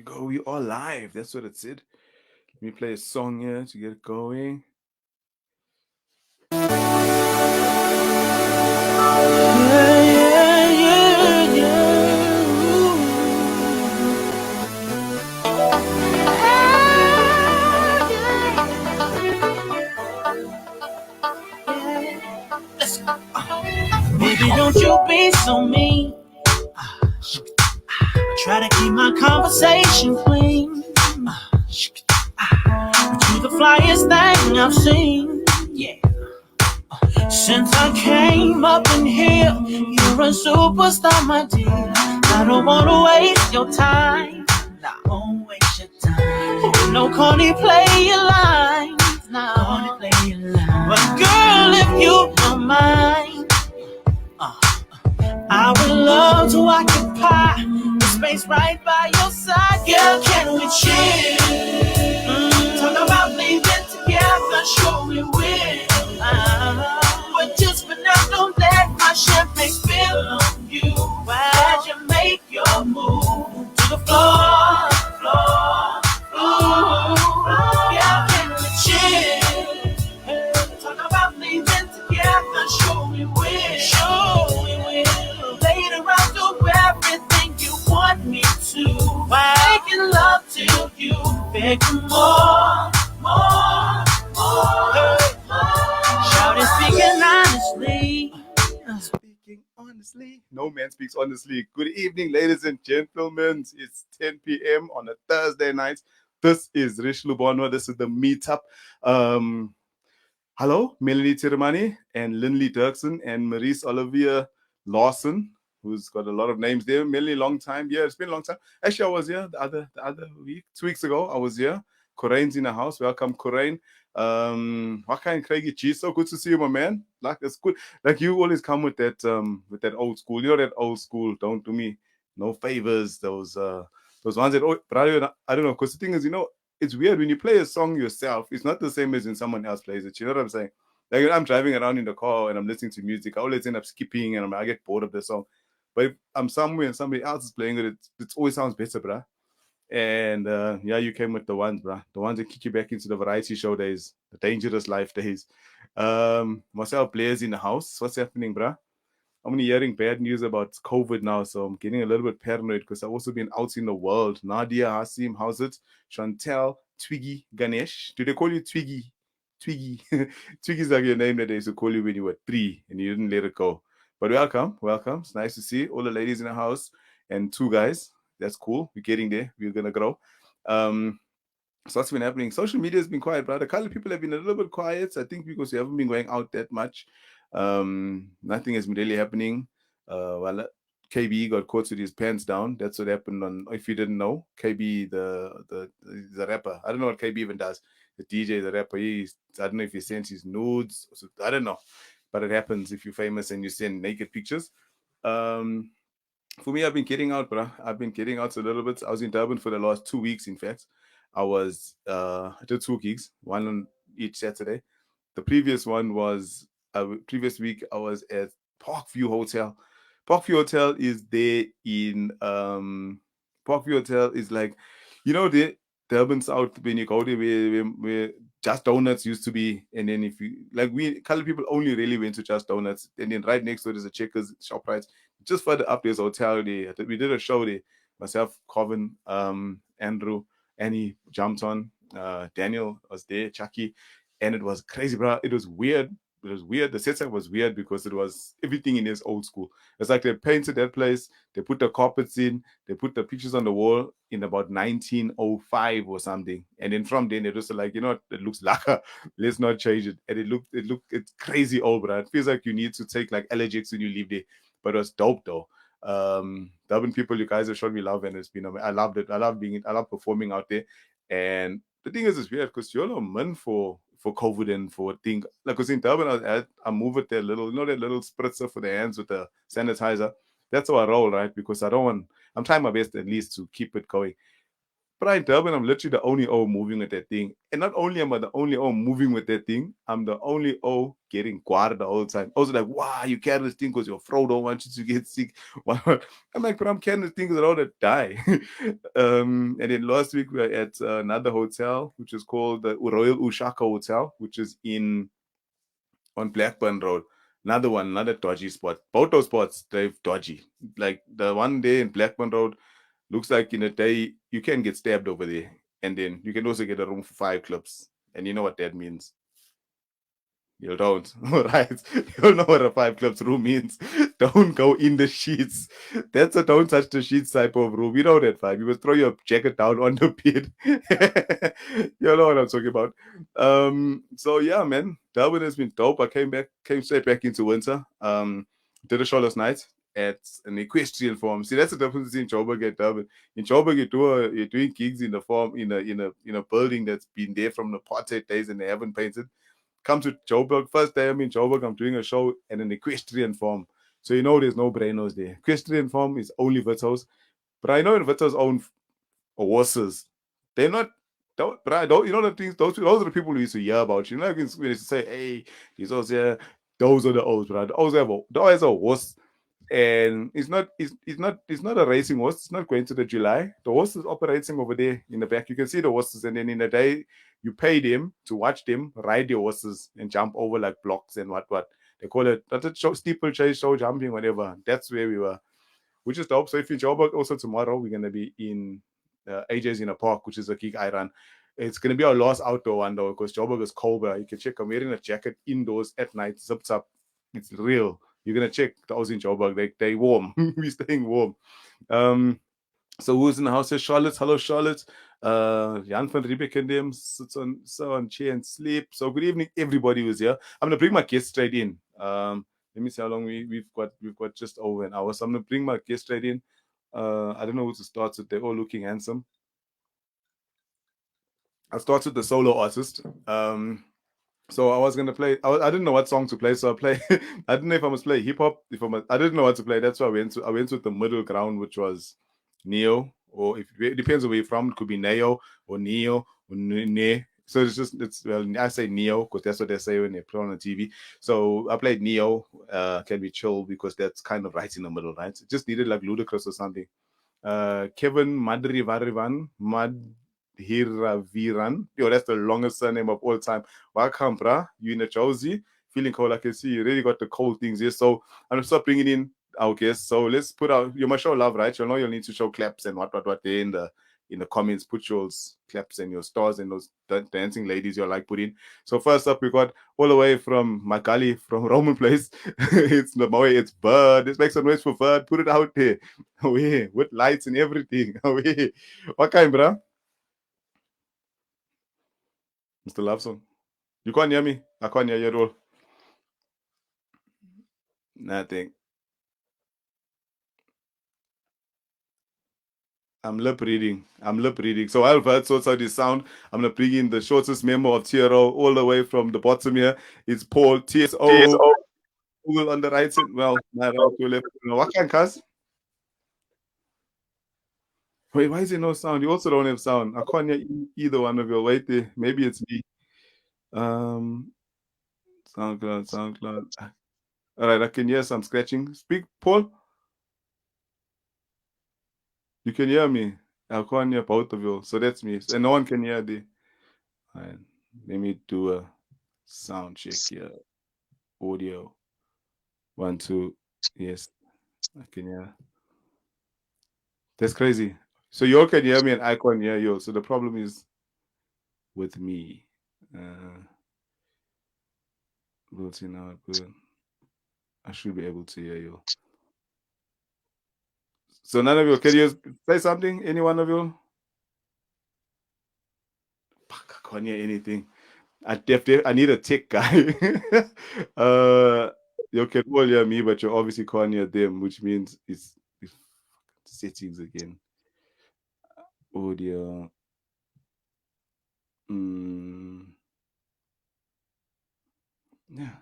we go. We are live. That's what it said. Let me play a song here to get it going. Baby, don't you be so mean. Try to keep my conversation clean. But you the flyest thing I've seen. Yeah. Since I came up in here, you're a superstar, my dear. I don't wanna waste your time. Nah, won't waste your time. No corny play your lines. Nah, corny play your lines. But girl, if you don't mind, I would love to occupy the space right by your side. Girl, can we chill? Talk about leaving together, sure we will. But just for now, don't let my champagne spill on you. As you make your move to the floor, floor, floor. Yeah, can we chill? Talk about leaving together, sure we will. Sure we will. Later I'll do everything you want me to. Making love to you, begging more, more, more. Shout it, speaking honestly. Speaking honestly, no man speaks honestly. Good evening, ladies and gentlemen. It's 10 p.m. on a Thursday night. This is Rish Lubonwa. This is the meetup. Hello, Melanie Tiramani and Lindley Dirksen and Maurice Olivia Lawson, who's got a lot of names there. Melanie, long time. Yeah, it's been a long time. Actually, I was here the other week, 2 weeks ago. I was here. Corain's in the house. Welcome, Corain. Wakan Craigie G, so good to see you, my man. Like it's good. Like you always come with that old school. You know that old school. Don't do me no favors. Those ones that but I don't know. Because the thing is, it's weird when you play a song yourself. It's not the same as when someone else plays it. You know what I'm saying? Like when I'm driving around in the car and I'm listening to music, I always end up skipping and I get bored of the song. But if I'm somewhere and somebody else is playing it always sounds better, bruh. And yeah, you came with the ones, bruh. The ones that kick you back into the variety show days, the dangerous life days. Marcel Blair's in the house. What's happening, bruh? I'm only hearing bad news about COVID now, so I'm getting a little bit paranoid because I've also been out in the world. Nadia, Hasim, how's it? Chantel, Twiggy, Ganesh. Do they call you Twiggy? Twiggy. Twiggy's like your name that they used to call you when you were 3 and you didn't let it go. But welcome, welcome. It's nice to see all the ladies in the house and 2 guys. That's cool. We're getting there. We're gonna grow. Um, so what's been happening? Social media has been quiet, brother. Color people have been a little bit quiet. I think because we haven't been going out that much. Nothing has been really happening. Well, KB got caught with his pants down. That's what happened on. If you didn't know, KB the rapper. I don't know what KB even does. The DJ, the rapper. I don't know if he sends his nudes. I don't know, but it happens if you're famous and you send naked pictures. Um, for me, I've been getting out, bro. I've been getting out a little bit. I was in Durban for the last 2 weeks, in fact. I did 2 gigs, one on each Saturday. The previous one was previous week I was at Parkview Hotel. Parkview Hotel is there in Parkview Hotel is like, the Durban South when you go there where Just Donuts used to be, and then if you like we colored people only really went to Just Donuts, and then right next door there's a Checkers ShopRite. Just further up there's a hotel there. We did a show there. Myself, Coven, Andrew, Annie jumped on. Daniel was there, Chucky, and it was crazy, bro. It was weird. It was weird. The setup was weird because it was everything in this old school. It's like they painted that place, they put the carpets in, they put the pictures on the wall in about 1905 or something. And then from then, they just like, it looks like let's not change it. And it's crazy old, bro. It feels like you need to take like allergics when you leave there. But it was dope though. Durban people, you guys have shown me love, and it's been, I loved it. I love performing out there. And the thing is, it's weird because you're not meant for COVID and for thing like because in Durban I move with that little, that little spritzer for the hands with the sanitizer. That's how I roll, right? Because I'm trying my best at least to keep it going. Brian Durban, I'm literally the only O moving with that thing. And not only am I the only O moving with that thing, I'm the only O getting guard the whole time. I was like, wow, you carry this thing because your Fro don't want you to get sick. I'm like, but I'm carrying this thing because I don't want to die. And then last week we were at another hotel, which is called the Royal Ushaka Hotel, which is on Blackburn Road. Another one, another dodgy spot. Both those spots, they're dodgy. Like the one day in Blackburn Road, looks like in a day you can get stabbed over there. And then you can also get a room for 5 clubs. And you know what that means. You don't. All right. You know what a 5 clubs room means. Don't go in the sheets. That's a don't touch the sheets type of room. You know that vibe. You must throw your jacket down on the bed. You know what I'm talking about. So yeah, man. Durban has been dope. I came straight back into winter. Did a show last night at an equestrian farm. See, that's the difference between Joburg and Durban. In Joburg, you're doing gigs in the farm in a building that's been there from the apartheid days and they haven't painted. Come to Joburg. First day I'm in Joburg, I'm doing a show at an equestrian farm. So you know there's no brainos there. Equestrian farm is only Vitos. But I know in Vitos own horses. They're not but I don't, you know the things, those are the people who used to hear about you. You know, when they used to say, hey, these O's here, those are the O's, right? The O's have a horse. And it's not a racing horse. It's not going to the July. The horse is operating over there in the back. You can see the horses, and then in the day you pay them to watch them ride the horses and jump over like blocks and what they call it. That's a show, steeplechase show jumping, whatever. That's where we were, which is dope. So if you Joburg, also tomorrow we're gonna be in AJ's in a park, which is a gig I run. It's gonna be our last outdoor one though, because Joburg is cold. Bro. You can check. I'm wearing a jacket indoors at night. Zips up. It's real. You're gonna check those in Joburg. They warm. We're staying warm. So who's in the house here? Charlotte. Hello, Charlotte. Jan van Riebeck and them sits on chair and sleep. So good evening, everybody who's here. I'm gonna bring my guest straight in. Let me see how long we've got. We've got just over an hour. So I'm gonna bring my guest straight in. I don't know who to start with. They're all looking handsome. I'll start with the solo artist. So I was gonna play. I didn't know what song to play, so I play. I didn't know if I must play hip hop. I didn't know what to play. That's why I went with the middle ground, which was Neo, or if it depends where you're from. It could be Neo or Neo or Ne. So I say Neo because that's what they say when they play on the TV. So I played Neo. Can be chill because that's kind of right in the middle, right? It just needed like Ludacris or something. Kevin Madrivarivan Hiraviran. Yo, that's the longest surname of all time. Welcome, bruh. You in a Josie? Feeling cold. I can see you really got the cold things here. So I'm gonna start bringing in our guests. So let's put out. You must show love, right? You know you'll need to show claps and what there in the comments. Put your claps and your stars and those dancing ladies you like put in. So first up, we got all the way from Magali from Roman Place. It's Namoy. It's Bird. Let's make some noise for Bird. Put it out there. Away with lights and everything. Away. What kind, bruh? Mr. Loveson. You can't hear me. I can't hear you at all. Nothing. I'm lip reading. So I've heard sorts out this sound. I'm gonna bring in the shortest memo of TRO all the way from the bottom here. It's Paul TSO. Google on the right side. Well, my right to left. What can cuz? Wait, why is there no sound? You also don't have sound. I can't hear either one of you. Wait there. Maybe it's me. SoundCloud. All right, I can hear some scratching. Speak, Paul. You can hear me. I can't hear both of you. So that's me. And no one can hear the. All right. Let me do a sound check here. Audio. 1, 2. Yes. I can hear. That's crazy. So you all can hear me and I can't hear you. So the problem is with me. We'll see now. I should be able to hear you. So none of you, can you say something? Any one of you? Fuck, I can't hear anything. I need a tech guy. You can all hear me, but you obviously can't hear them, which means it's settings again. Audio. Yeah.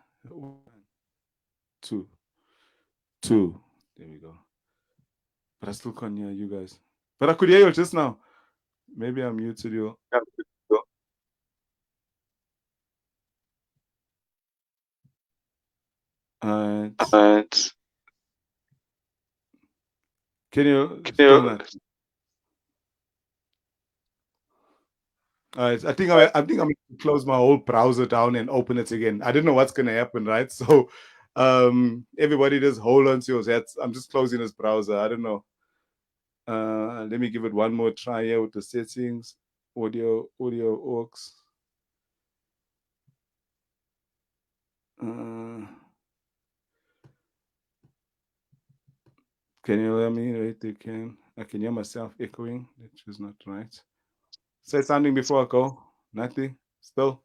2. There we go. But I still can't hear you guys. But I could hear you just now. Maybe I muted you. And can you still not? I think I'm going to close my whole browser down and open it again. I don't know what's going to happen, right? So, everybody just hold on to your hats. I'm just closing this browser. I don't know. Let me give it one more try here with the settings. Audio aux. Can you hear me? Right, they can. I can hear myself echoing, which is not right. Say something before I go. Nothing. Still.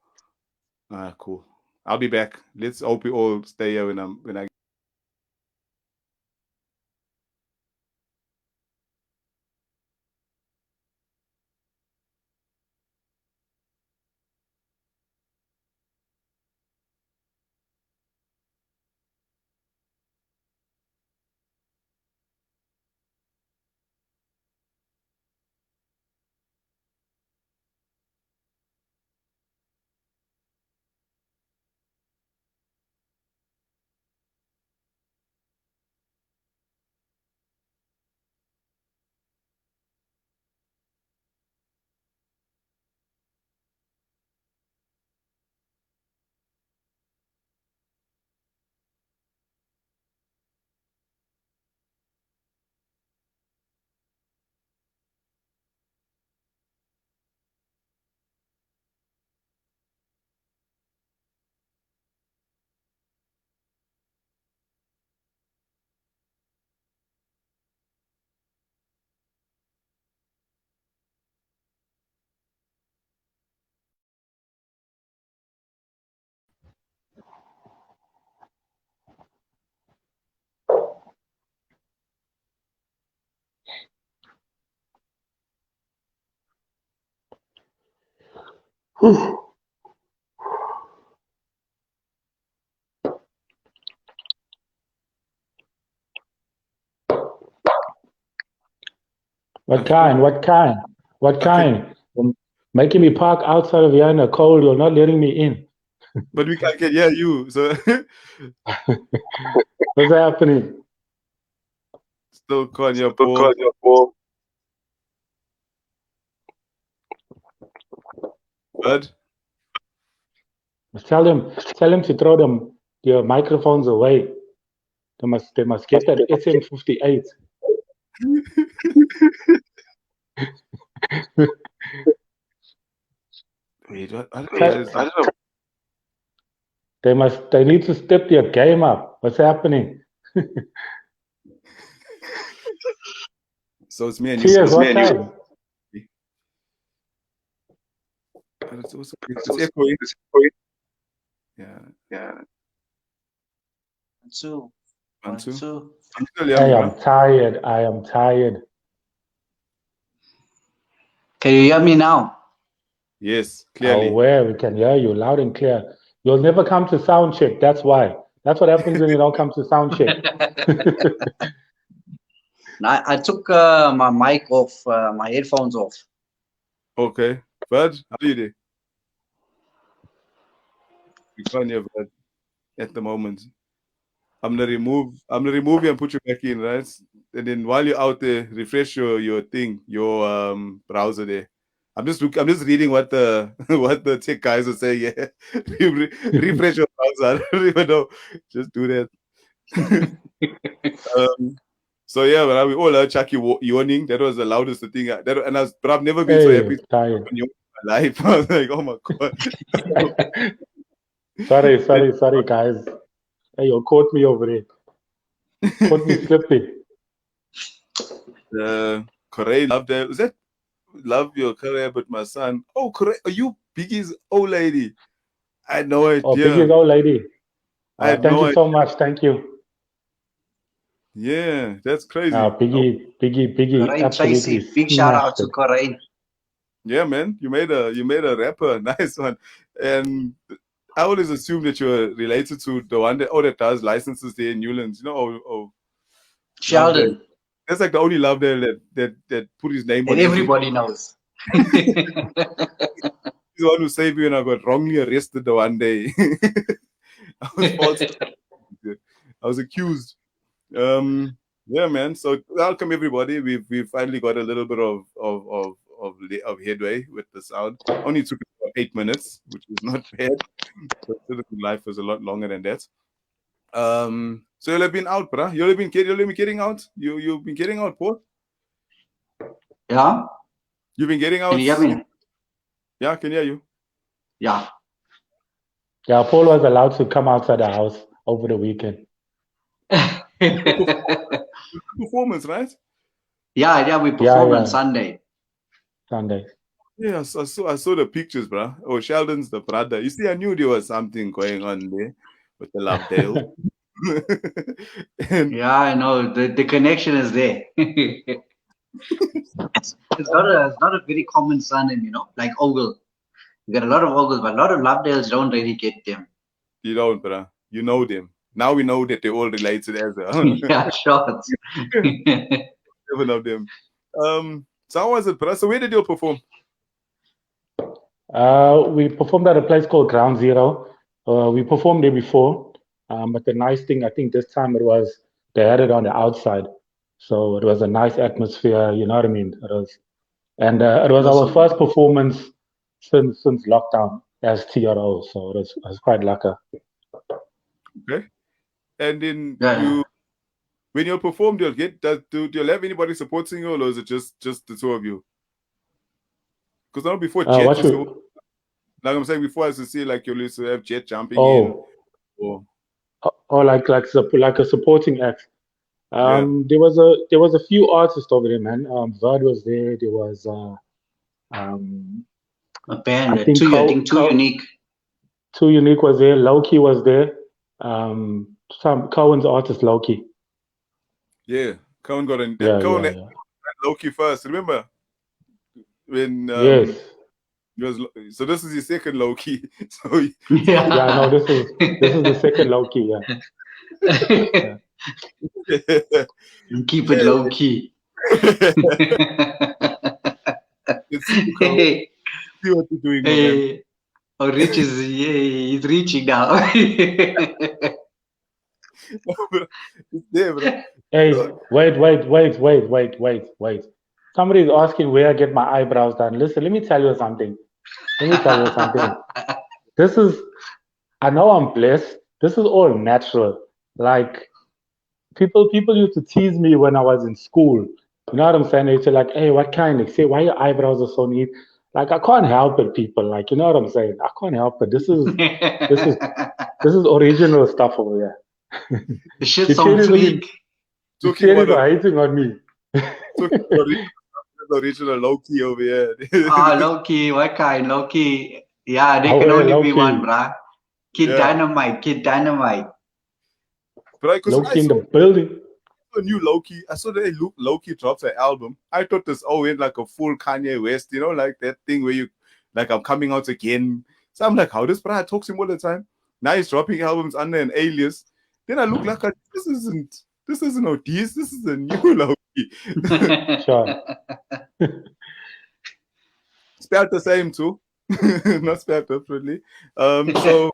Cool. I'll be back. Let's hope we all stay here when I. What kind? Making me park outside of here in the cold. You're not letting me in. But we can hear you. So what's happening? Still calling your Paul. Bud? Tell him to throw their microphones away. They must get that SM58. Wait, what? I don't know. They need to step their game up. What's happening? So it's me and you. Cheers, what time? It's also echoing. Yeah. 1, 2. 1, 2. I am tired. Can you hear me now? Yes, clearly. Oh, where we can hear you loud and clear. You'll never come to sound check. That's why. That's what happens when you don't come to sound check. I took my mic off, my headphones off. Okay. Bud, how are you doing? We can't hear Bud at the moment. I'm gonna remove you and put you back in, right? And then while you're out there, refresh your thing, your browser there. I'm just reading what the tech guys are saying. Yeah, refresh your browser. I don't even know. Just do that. So yeah, but we all heard Chucky yawning. That was the loudest thing. But I've never been so happy tired. in my life. I was like, oh my god. sorry, guys. Hey, you caught me over there. Caught me slipping. Corey loved that. Was that love your career, but my son? Oh, Corey, are you Biggie's old lady? I had no idea. Oh, Biggie's old lady. Thank you so much. Thank you. Yeah, that's crazy. Biggie. Absolutely. Big shout out to Corain. Yeah, man, you made a rapper. Nice one. And I always assumed that you were related to the one that does licenses there in Newlands. You know, Sheldon. That's like the only love there that put his name on. And everybody knows. He's the one who saved me when I got wrongly arrested the one day. I was I was accused. Yeah, man. So welcome everybody. We've finally got a little bit of headway with the sound. Only took about 8 minutes, which is not bad. But life was a lot longer than that. So you'll have been out, bruh. You'll have been getting out. You've been getting out, Paul. Yeah. You've been getting out. Can you hear me? Yeah, I can hear you. Yeah. Yeah, Paul was allowed to come outside the house over the weekend. Performance, right? Yeah, we performed Yeah. on Sunday. Yeah, so I saw the pictures, bro. Oh, Sheldon's the brother. You see, I knew there was something going on there with the Lovedale. Yeah, I know. The connection is there. It's not a very common surname, like Ogle. You got a lot of Ogles, but a lot of Lovedales don't really get them. You don't, bro. You know them. Now we know that they're all related as well. Yeah, sure. 7 of them. So how was it, bro? So where did you perform? We performed at a place called Ground Zero. We performed there before, but the nice thing, I think this time they had it on the outside, so it was a nice atmosphere. You know what I mean? It was our first performance since lockdown as TRO, so it was quite lucky. Okay. And then Yeah. when you perform, do you have anybody supporting you, or is it just the two of you? Because now before Jet, like I'm saying before, I used to see like you used to have Jet jumping in. Or like a supporting act. There was a few artists over there, man. Verd was there. There was a band. Too Unique. Too Unique was there. Loki was there. Some Cohen's artist Loki. Yeah, Cohen got in. Yeah, Cohen had Loki first. Remember when? Yes. So this is your second Loki. So yeah, no, this is the second Loki. Yeah. Keep it low key. See what you're doing. Hey. Oh, Rich he's reaching now. Hey, wait. Somebody's asking where I get my eyebrows done. Listen, let me tell you something. I know I'm blessed. This is all natural. Like, people used to tease me when I was in school. You know what I'm saying? They say like, hey, what kind? They say, why your eyebrows are so neat? Like, I can't help it, people. Like, you know what I'm saying? I can't help it. This is original stuff over here. The shit's on fleek. The kiddies are hating on me. Original Loki over here. Loki, what kind? Loki. Yeah, there can only be one, bruh. Kid Dynamite. But Loki in the building. A new Loki. I saw that Loki dropped an album. I thought this went like a full Kanye West, like that thing where you like I'm coming out again. So I'm like, how this brother talks him all the time. Now he's dropping albums under an alias. Then I look like this isn't Otis, this is a new Loki. Sure. Spelled the same too. Not spelled differently. So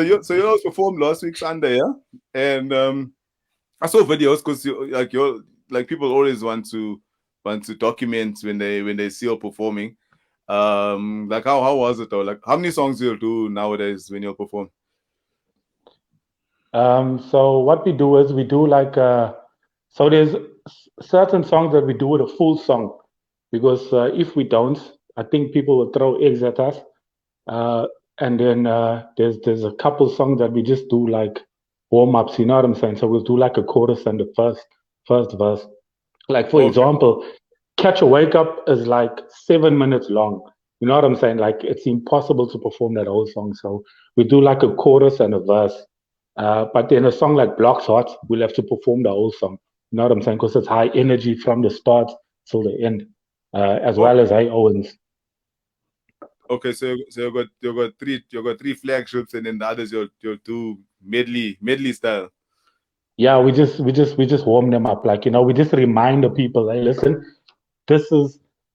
you all performed last week Sunday, yeah? And I saw videos because you're people always want to document when they see you performing. Like how was it though? Like how many songs do you do nowadays when you perform? So what we do is we do like so there's certain songs that we do with a full song, because if we don't, I think people will throw eggs at us. And then there's a couple songs that we just do like warm-ups, you know what I'm saying? So we'll do like a chorus and the first verse. Like for example, Catch a Wake Up is like 7 minutes long. You know what I'm saying? Like it's impossible to perform that whole song. So we do like a chorus and a verse. But then a song like Block's Hot, we'll have to perform the whole song. You know what I'm saying? Because it's high energy from the start till the end, as well as Hey Owens. Okay, so you got three flagships, and then the others you'll do medley style. Yeah, we just warm them up, like we just remind the people, hey, listen,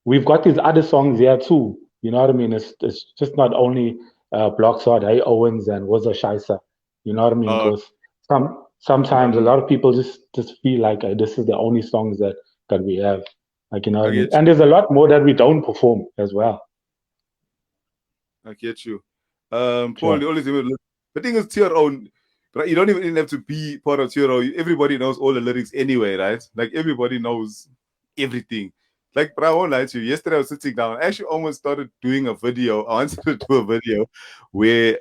we've got these other songs here too. You know what I mean? It's just not only Blocksword, Hey Owens, and Wazza Shaisa. You know what I mean? Because sometimes a lot of people just feel like this is the only songs that we have. Like, you know what I mean? And there's a lot more that we don't perform as well. I get you. Paul, the only thing, the thing is TRO, right? You don't even have to be part of TRO. Everybody knows all the lyrics anyway, right? Like everybody knows everything. Like, bro, I won't lie to you. Yesterday I was sitting down. I actually almost started doing a video. I wanted to do a video where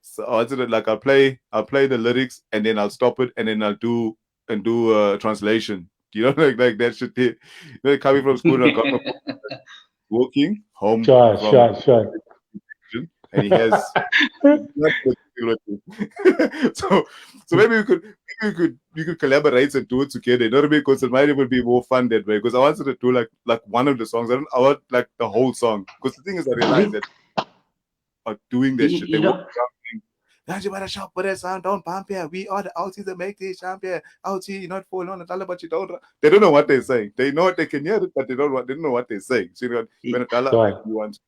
so I wanted to, like, I'll play the lyrics and then I'll stop it and then I'll do a translation. You know, like that shit there. You know, coming from school and walking home. Sure. And he has so maybe we could collaborate and do it together. You know what I mean? Because it might even be more fun that way. Because I wanted to do like one of the songs. I want like the whole song. Because the thing is, I realized that doing that shit, they walk around you better shop for that sound, don't pump here. We are the outies that make this champion. Outie, you're not falling on the dollar, but you don't. They don't know what they're saying. They know they can hear it, but they don't know what they're saying. So you want.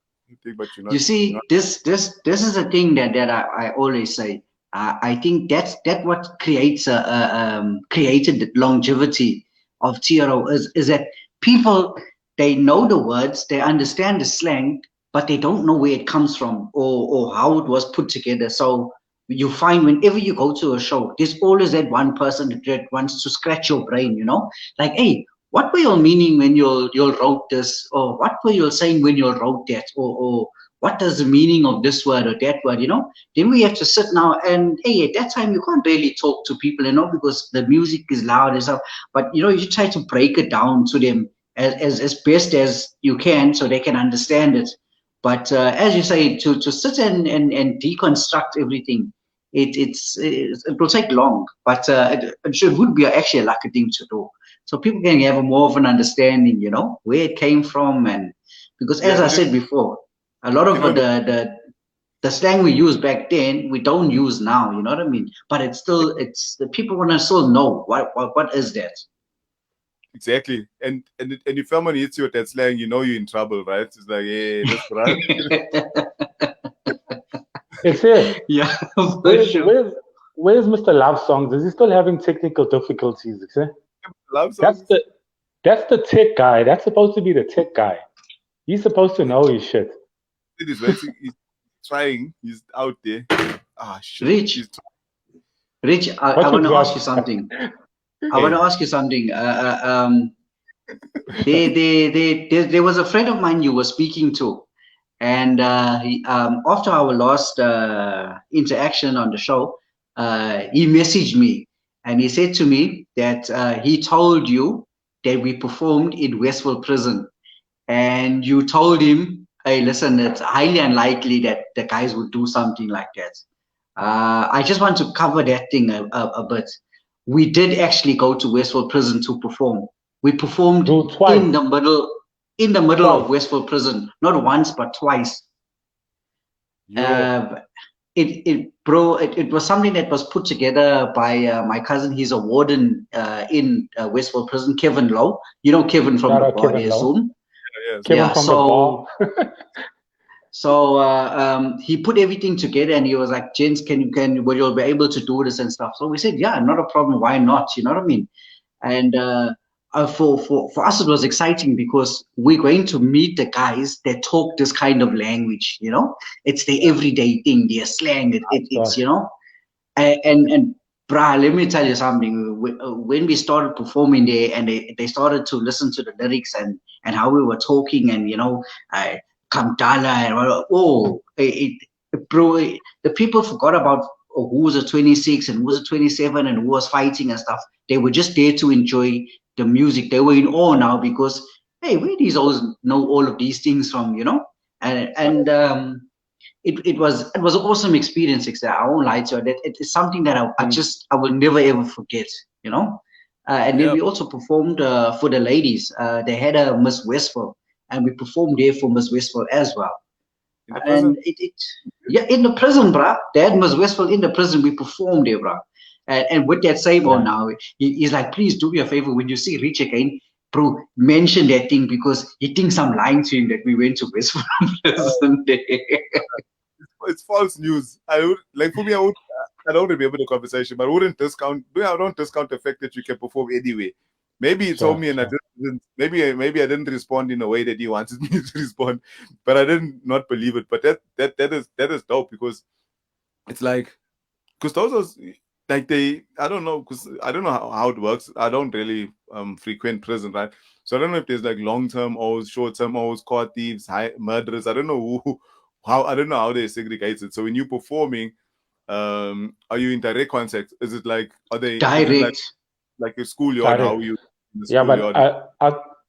But you see, this is a thing that I always say. I think that's what creates created the longevity of TRO is that people, they know the words, they understand the slang, but they don't know where it comes from or how it was put together. So you find whenever you go to a show, there's always that one person that wants to scratch your brain, you know, like, hey, what were you meaning when you wrote this, or what were you saying when you wrote that, or what does the meaning of this word or that word, you know? Then we have to sit now and, hey, at that time you can't barely talk to people, you know, because the music is loud and stuff. But you know, you try to break it down to them as best as you can so they can understand it. But as you say, to sit and deconstruct everything, it will take long, but it would be actually a lucky thing to do. So people can have more of an understanding, you know, where it came from. And because as I said before, a lot of the slang we used back then, we don't use now, you know what I mean? But it's the people want to still know what is that. Exactly. And your family hits you with that slang, you know you're in trouble, right? It's like, hey, that's right. It's it. Yeah. Where's Mr. Love Songs? Is he still having technical difficulties? Love Songs? That's the tech guy. That's supposed to be the tech guy. He's supposed to know his shit. He's trying. He's out there. Ah, shit. Rich, I want to ask you something. I want to ask you something. There was a friend of mine you were speaking to, and after our last interaction on the show, he messaged me and he said to me that he told you that we performed in Westville Prison, and you told him, hey, listen, it's highly unlikely that the guys would do something like that. I just want to cover that thing a bit. We did actually go to Westville Prison to perform. We performed in the middle of Westville Prison, not once but twice. It was something that was put together by my cousin. He's a warden in Westville Prison, Kevin Lowe. You know Kevin from the bar, I assume. Kevin from the bar. So he put everything together and he was like, gents, will you be able to do this and stuff? So we said, yeah, not a problem. Why not? You know what I mean? And for us, it was exciting because we're going to meet the guys that talk this kind of language, you know? It's the everyday thing, their slang, it's, you know? And brah, let me tell you something. When we started performing there and they started to listen to the lyrics and how we were talking and, you know, Kamtala and the people forgot about who was a 26 and who was a 27 and who was fighting and stuff. They were just there to enjoy the music. They were in awe now because, hey, where these always know all of these things from, you know? And it was an awesome experience. I won't lie to you. It is something that I will never ever forget, you know? And then we also performed for the ladies. They had a Miss Westville. And we performed there for Miss Westville as well. And in the prison, bruh. They had Miss Westville in the prison. We performed there, bruh. And with that same on now, he's like, please do me a favor. When you see Rich again, bro, mention that thing because he thinks I'm lying to him that we went to Westfold prison there. It's false news. I would like for me. I don't remember the conversation, but I wouldn't discount. I don't discount the fact that you can perform anyway. Maybe he told me, and I didn't. Maybe I didn't respond in a way that he wanted me to respond, but I didn't not believe it. But that is dope because it's like because those are like I don't know because I don't know how it works. I don't really frequent prison, right? So I don't know if there's like long-term O's, short-term O's, court thieves, murderers. I don't know I don't know how they segregate it. So when you're performing, are you in direct contact? Is it like are they direct? Like a schoolyard? How you? Yeah, but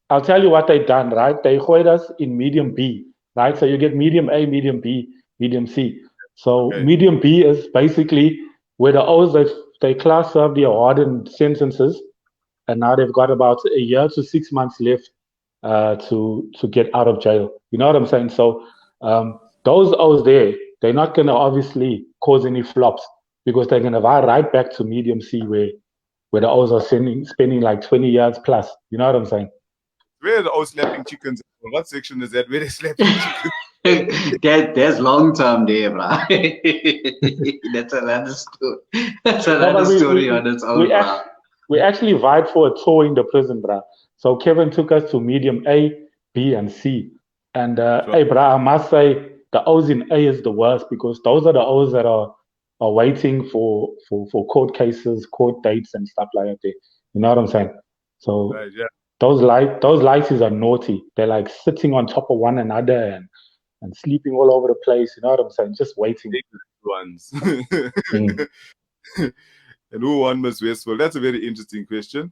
I'll tell you what they done, right? They hold us in medium B, right? So you get medium A, medium B, medium C. So medium B is basically where the O's they class serve their hardened sentences, and now they've got about a year to 6 months left to get out of jail. You know what I'm saying? So those O's there, they're not going to obviously cause any flops because they're going to ride right back to medium C where the O's are spending like 20 years plus. You know what I'm saying? Where are the O's slapping chickens? What section is that? Where they slapping chickens? There's long term there, bro. That's another story. That's another story on its own, bro. We actually vied for a tour in the prison, bro. So Kevin took us to medium A, B, and C. And hey, bro, I must say the O's in A is the worst because those are the O's that are waiting for court cases, court dates, and stuff like that. You know what I'm saying? So those lices are naughty. They're like sitting on top of one another and sleeping all over the place. You know what I'm saying? Just waiting. Ones. And who won Miss Westfold? That's a very interesting question.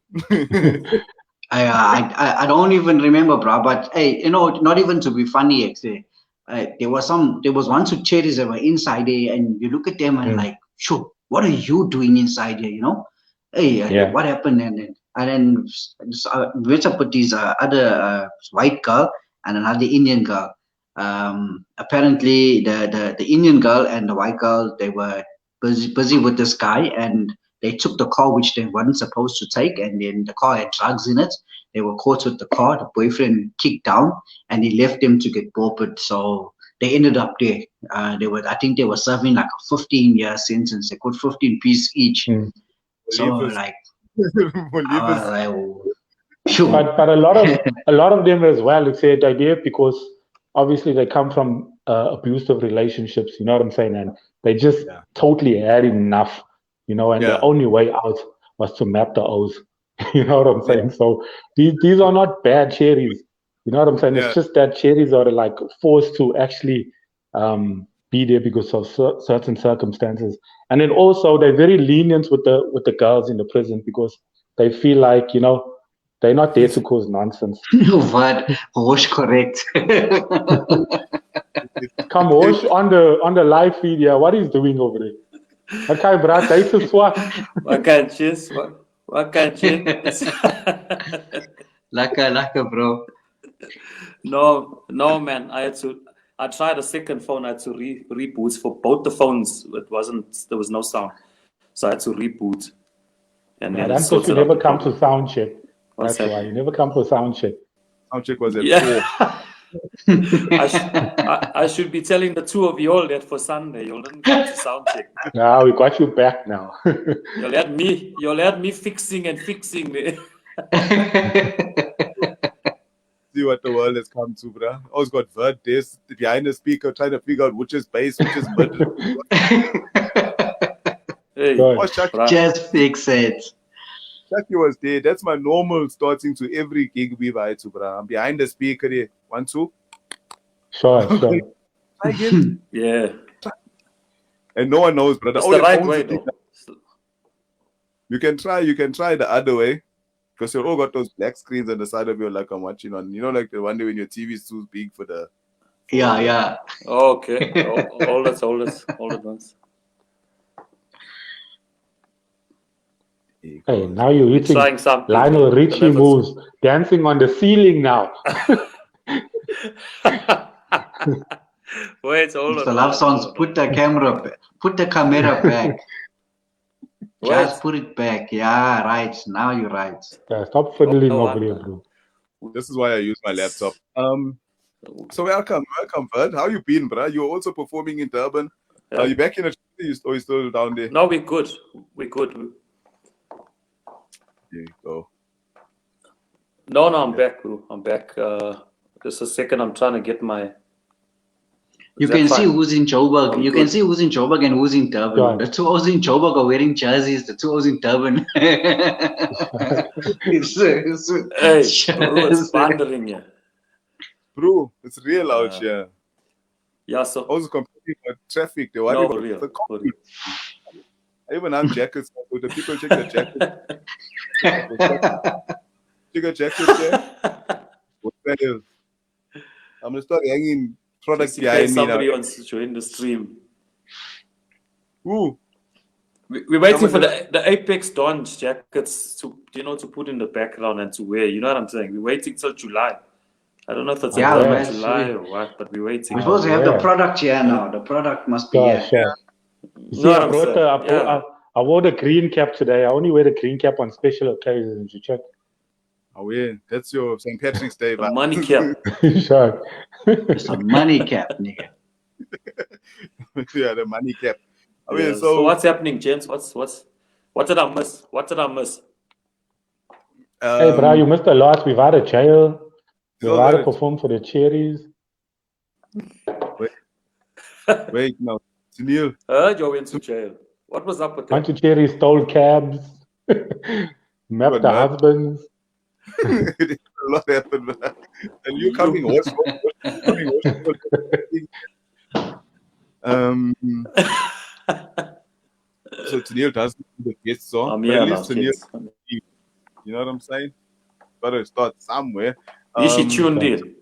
I don't even remember, bro. But hey, you know, not even to be funny, actually. There was one two cherries that were inside there, and you look at them and like, sure, what are you doing inside here? You know, hey, what happened? And then Richard put these other white girl and another Indian girl. Apparently, the Indian girl and the white girl, they were busy with this guy, and they took the car which they weren't supposed to take, and then the car had drugs in it. They were caught with the car. The boyfriend kicked down, and he left them to get bopped. So they ended up there. I think they were serving like a 15-year sentence. They got 15 pieces each. So like, sure. But a lot of them as well. It's the idea because obviously they come from abusive relationships. You know what I'm saying? And they just totally had enough. You know, and the only way out was to map the O's. You know what I'm saying? So these are not bad cherries. You know what I'm saying? It's just that cherries are like forced to actually be there because of certain circumstances. And then also they're very lenient with the girls in the prison because they feel like, you know, they're not there to cause nonsense. But Hosh correct. Come Hosh on the live feed, what he's doing over there. Okay, bro, that's a swap. What can't you? Laka, bro. No, man. I tried a second phone. I had to reboot for both the phones. There was no sound, so I had to reboot. And then that's because you never come to sound check. That's why you never come to sound check. Sound check was at 4. I should be telling the two of you all that for Sunday you didn't come to sound check. Now we got you back now. You'll let me fixing there. See what the world has come to, bruh. Always got Vert this behind the speaker trying to figure out which is bass, which is mid. Just fix it. Chucky was there. That's my normal starting to every gig we've had to, bruh. I'm behind the speaker there. 1, 2. Sure. Again. Yeah. And no one knows, brother. It's the right way, though. You can try the other way. Because you all got those black screens on the side of you like I'm watching on. You know, like the one day when your TV is too big for the... Yeah. Okay. Hold it once. Hey, now you're hitting Lionel Richie moves, dancing on the ceiling now. Wait, hold on. The love songs. Put the camera back. Just put it back. Yeah, right. Now you're right. Yeah, stop fiddling over here, bro. This is why I use my laptop. So welcome, Bert. How you been, bruh? You're also performing in Durban. Yeah. Are you back in a or you still down there? No, we're good. We're good. There you go. No, I'm back, bro. I'm back. Just a second. I'm trying to get my. You Is can that see fine? who's in Joburg. I'm You good. can see who's in Joburg and who's in Durban. Right. The two O's in Joburg are wearing jerseys. The two O's in Durban. it's, Hey, bro, it's wandering here. Bro, it's real out Yeah. here. Yeah, so Also complaining about traffic. They worry no, about for real. the For real. I even have jackets. So the people check the jackets. Check the jackets there. What the hell? I'm gonna start hanging products Just in case behind me now. somebody wants to join the stream. Ooh, We're waiting for Someone the Apex Dons jackets to to put in the background and to wear. You know what I'm saying? We're waiting till July. I don't know if it's Yeah, until man. July or what, but we're waiting. We're supposed to have the Yeah. product here now. The product must be Yeah, here. sure. You see, know what I I'm brought saying? the, Yeah. I wore the green cap today. I only wear the green cap on special occasions. You check. oh yeah, that's your St. Patrick's Day. The vibe. money cap. Sure. It's a money cap, nigga. Yeah, the money cap. I mean, Yeah, so so what's happening, James? What did I miss? What did I miss? Hey, bro, you missed a lot. We've had a jail. We've so had to that- perform for the cherries. wait, no, Sunil. I heard you went to jail. What was up with Bunch that? of cherries stole cabs, mapped Good the man. husbands. A lot happened, man. And you coming horse. So Sunil doesn't do the guest song. I'm but here at now, least Sunil, kids. you know what I'm saying? Gotta start somewhere. Is she tuned thanks. in?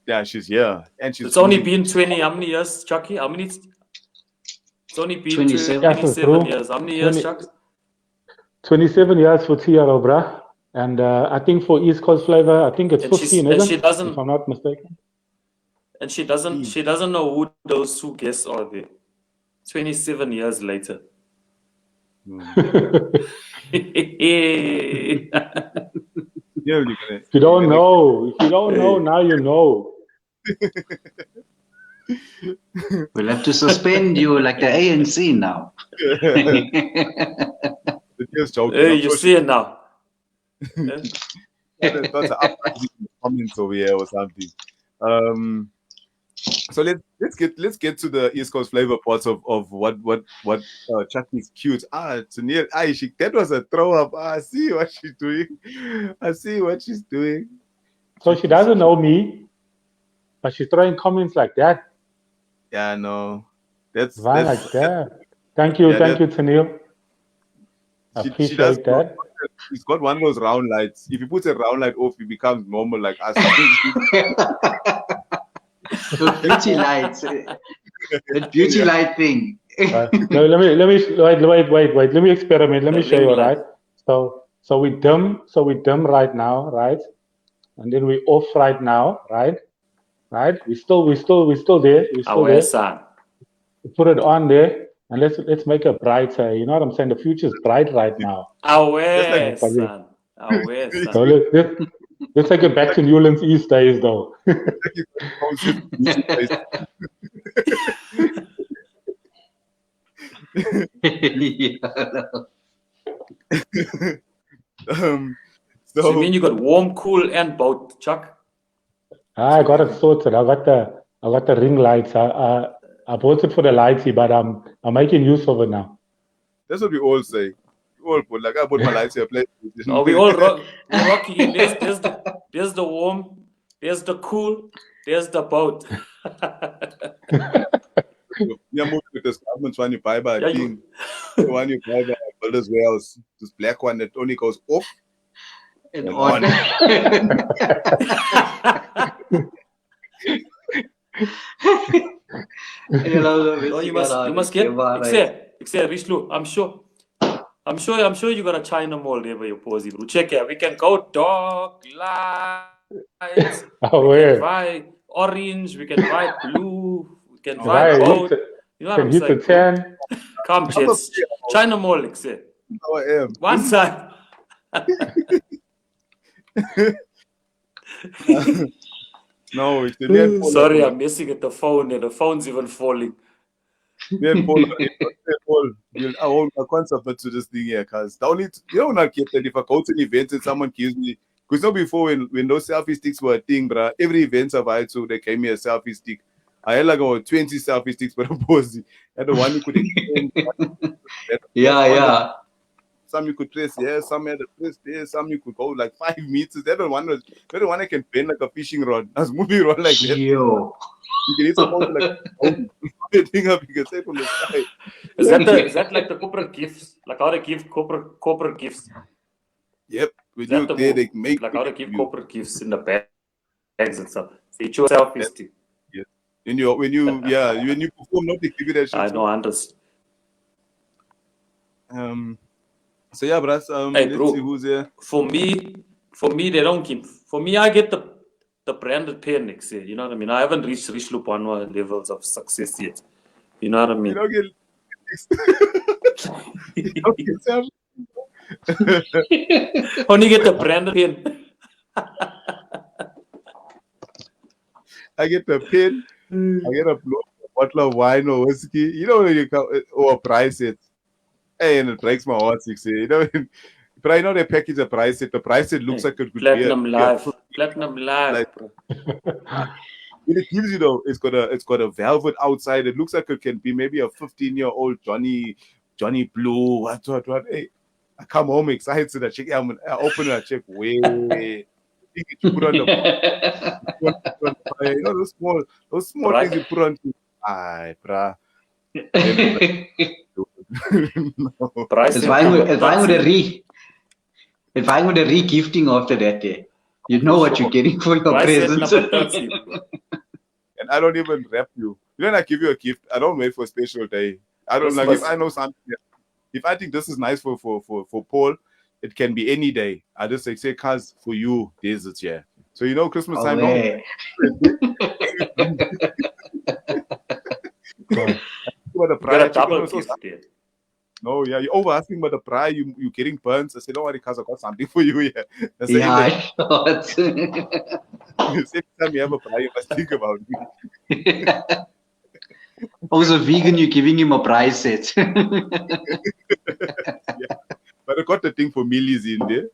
Yeah, she's here. And she's It's only tuned. been 20, how many years, Chucky? How many? It's only been 27. 27 years. How many years, 20 Chuck? 27 years for TRO, bruh. And I think for East Coast Flavor, I think it's And she's- 15, and isn't she it? doesn't- If I'm not mistaken. And she doesn't know who those two guests are there. 27 years later. Yeah, you're gonna, If you don't know, now you know. We'll have to suspend you like the ANC now. Just joking. Hey, I'm you sure see it now. that's an uprising in the comments over here or something. So let's get to the East Coast flavor parts of what Chucky's cute. Sunil, that was a throw up. I see what she's doing. I see what she's doing. So she doesn't know me, but she's throwing comments like that. Yeah, no, that's Why that's- like that? Thank you, Yeah, thank you, Tanil. She Appreciate does that. He's got one of those round lights. If you put a round light off, he becomes normal like us. The beauty lights. The beauty light thing. No, let me wait. Let me experiment. Let me The show you, ring light. right? So we dim right now, right? And then we off right now, right? Right? We still there. We're still there. Our son. Put it on there, and let's make it brighter. You know what I'm saying? The future's bright right now. Our like- son. Our So son. let's take it back to Newlands East days, though. So So you mean you got warm, cool, and both, Chuck? I got it sorted. I got the ring lights. I bought it for the lighty, but I'm making use of it now. that's what we all say. We all put I put my lights here, play. Oh, we all we're rocking it. There's the warm, there's the cool, there's the boat. Yeah, move with this government one you buy by Yeah, a team. The one you buy by Builders Warehouse. This black one that only goes off. And And on. Oh, you must get Ikse, Rishlu, I'm sure you got a China mall there where you pose it. Check it. We can go dark lights. Oh, We can yeah. buy orange. We can buy blue. We can buy Right. gold. You know what Can I'm hit the saying? 10. Come, Jets. China mall, Ikse. How I am. One side. No, it's me and Paul. Sorry, I'm messing at the phone and the phone's even falling. Me and Paul, I can't submit to this thing here, cause the only not get that if I go to an event and someone gives me, because before when those selfie sticks were a thing, bruh, every event I've had to, they gave me a selfie stick. I had like about 20 selfie sticks, but and the one you could extend. Yeah. Some you could trace here, some had a twist there, some you could go like 5 meters. The other one I can bend like a fishing rod. I was moving around like that. Yo. You can hit someone like the thing up, you can say from the sky. Is that like the corporate gifts? Like how they give corporate gifts? Yep. When Is that you the there, move? they make Like how they give you. corporate gifts in the bags and stuff. So it's your selfie stick. When you perform, not they give you that shit. I know, I understand. So yeah, but Hey, let's bro. see who's there. For me, they don't give. For me, I get the branded pen next year. You know what I mean? I haven't reached Lupanwa levels of success yet. You know what I mean? You don't get you don't get self- Only get the branded pen. I get a pen, I get a bottle of wine or whiskey. You know when you come or a price it. Hey, and it breaks my heart, you know. But I know they package a price set. The price set looks like it could Platinum be Live. Platinum Live. Like, when it gives you though, it's got a velvet outside. It looks like it can be maybe a 15-year-old Johnny Blue. What? Hey, I come home excited to that check. I open it, I check. Wait. You put on the you know those small things you put on. Aye, bruh. No. Price It's set fine number with a re-gifting after that day. You know what you're getting for your price set presents. number 30. And I don't even rep you. When I give you a gift, I don't wait for a special day. I don't like Christmas. if I know something. If I think this is nice for Paul, it can be any day. I just say, cuz for you, this is yeah. So you know Christmas Oh, time. man. What the You got a price? double gift there. No, yeah, you're over asking about the price. You getting burns. I said, don't worry, cuz I got something for you here. I say, Yeah, I thought. every time you have a price, you must think about me. Also, vegan, you're giving him a prize set. But I got the thing for millies in there.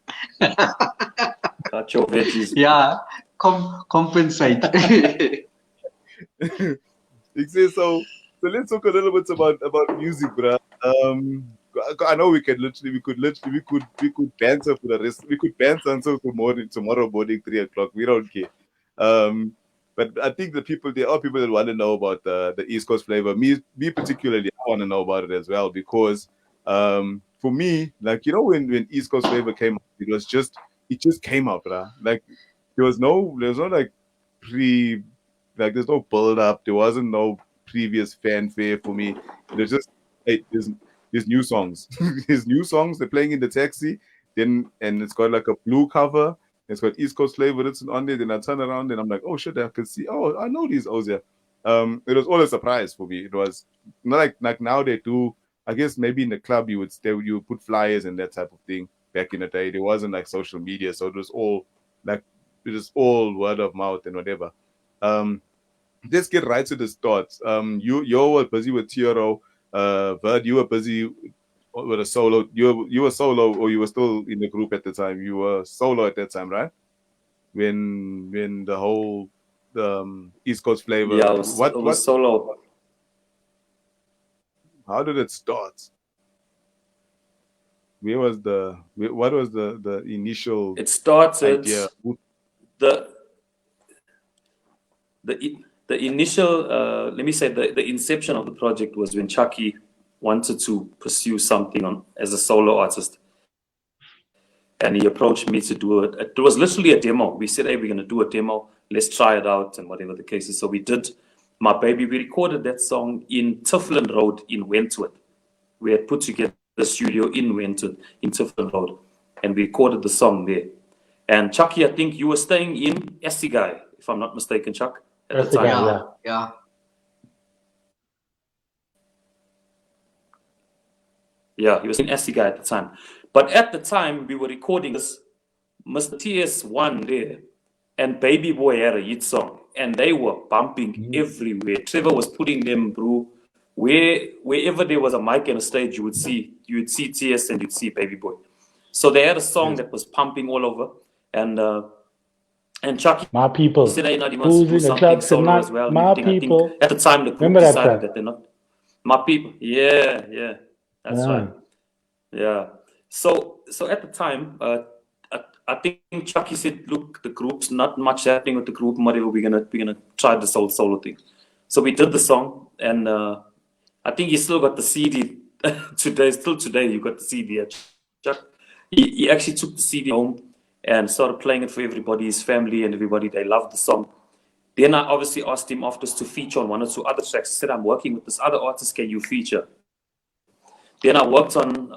Got your veggies. Yeah, compensate. So let's talk a little bit about music, bruh. I know we could banter for the rest. We could banter until tomorrow morning 3:00. We don't care. But I think there are people that want to know about the East Coast flavor. Me particularly, I want to know about it as well because for me, like you know, when East Coast flavor came out, it just came up, bruh. Like there's no like there's no build up. There wasn't no previous fanfare for me. There's just there's new songs. There's new songs. They're playing in the taxi. And it's got like a blue cover. It's got East Coast flavor written on there. Then I turn around and I'm like, oh shit, I can see. Oh, I know these O's here. It was all a surprise for me. It was not like now they do. I guess maybe in the club you would put flyers and that type of thing. Back in the day, there wasn't like social media, so it was all word of mouth and whatever. Let's get right to the start. You were busy with TRO. Verd, you were busy with a solo. You were solo, or you were still in the group at the time. You were solo at that time, right? When the whole East Coast flavor. Yeah, it was solo. How did it start? What was the initial? It started idea? The initial, let me say, the inception of the project was when Chucky wanted to pursue something as a solo artist. And he approached me to do it. It was literally a demo. We said, hey, we're going to do a demo. Let's try it out and whatever the case is. So we did My Baby. We recorded that song in Tiflin Road in Wentworth. We had put together the studio in Wentworth, in Tiflin Road. And we recorded the song there. And Chucky, I think you were staying in Essigai, if I'm not mistaken, Chuck. At the time. Yeah. Yeah, he was in Essigai at the time. But at the time, we were recording this. Mr. TS won there, and Baby Boy had a hit song, and they were bumping everywhere. Trevor was putting them, bro. Wherever there was a mic and a stage, you would see TS and you'd see Baby Boy. So they had a song that was pumping all over, and Chucky My people. said, "Hey, not he wants to Who's do in the something club solo tonight? as well." My I think people. at the time the group Remember that decided track? that they're not my people. Yeah, that's Yeah. right. Yeah. So at the time, I think Chucky said, "Look, the group's not much happening with the group. Whatever, we're gonna try this whole solo thing." So we did the song, and I think he still got the CD today. Still today, you got the CD. Chuck, he actually took the CD home and started playing it for everybody, his family and everybody. They loved the song. Then I obviously asked him after to feature on one or two other tracks. I said, "I'm working with this other artist. Can you feature?" Then I worked on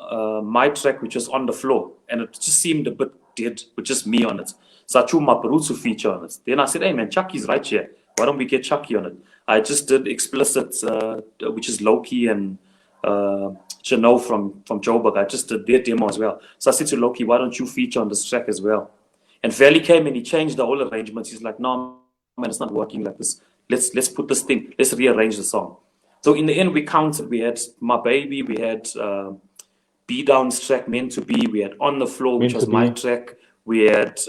my track, which was On the Floor, and it just seemed a bit dead with just me on it. So I chose Maparu to feature on it. Then I said, "Hey man, Chucky's right here. Why don't we get Chucky on it?" I just did Explicit, which is Loki and Janelle from Joburg. I just did their demo as well. So I said to Loki, "Why don't you feature on this track as well?" And Valley came and he changed the whole arrangement. He's like, "No, man, it's not working like this. Let's put this thing, let's rearrange the song." So in the end, we counted. We had My Baby, we had B Down's track Meant to Be, we had On the Floor, which Meant was to my Be. track. We had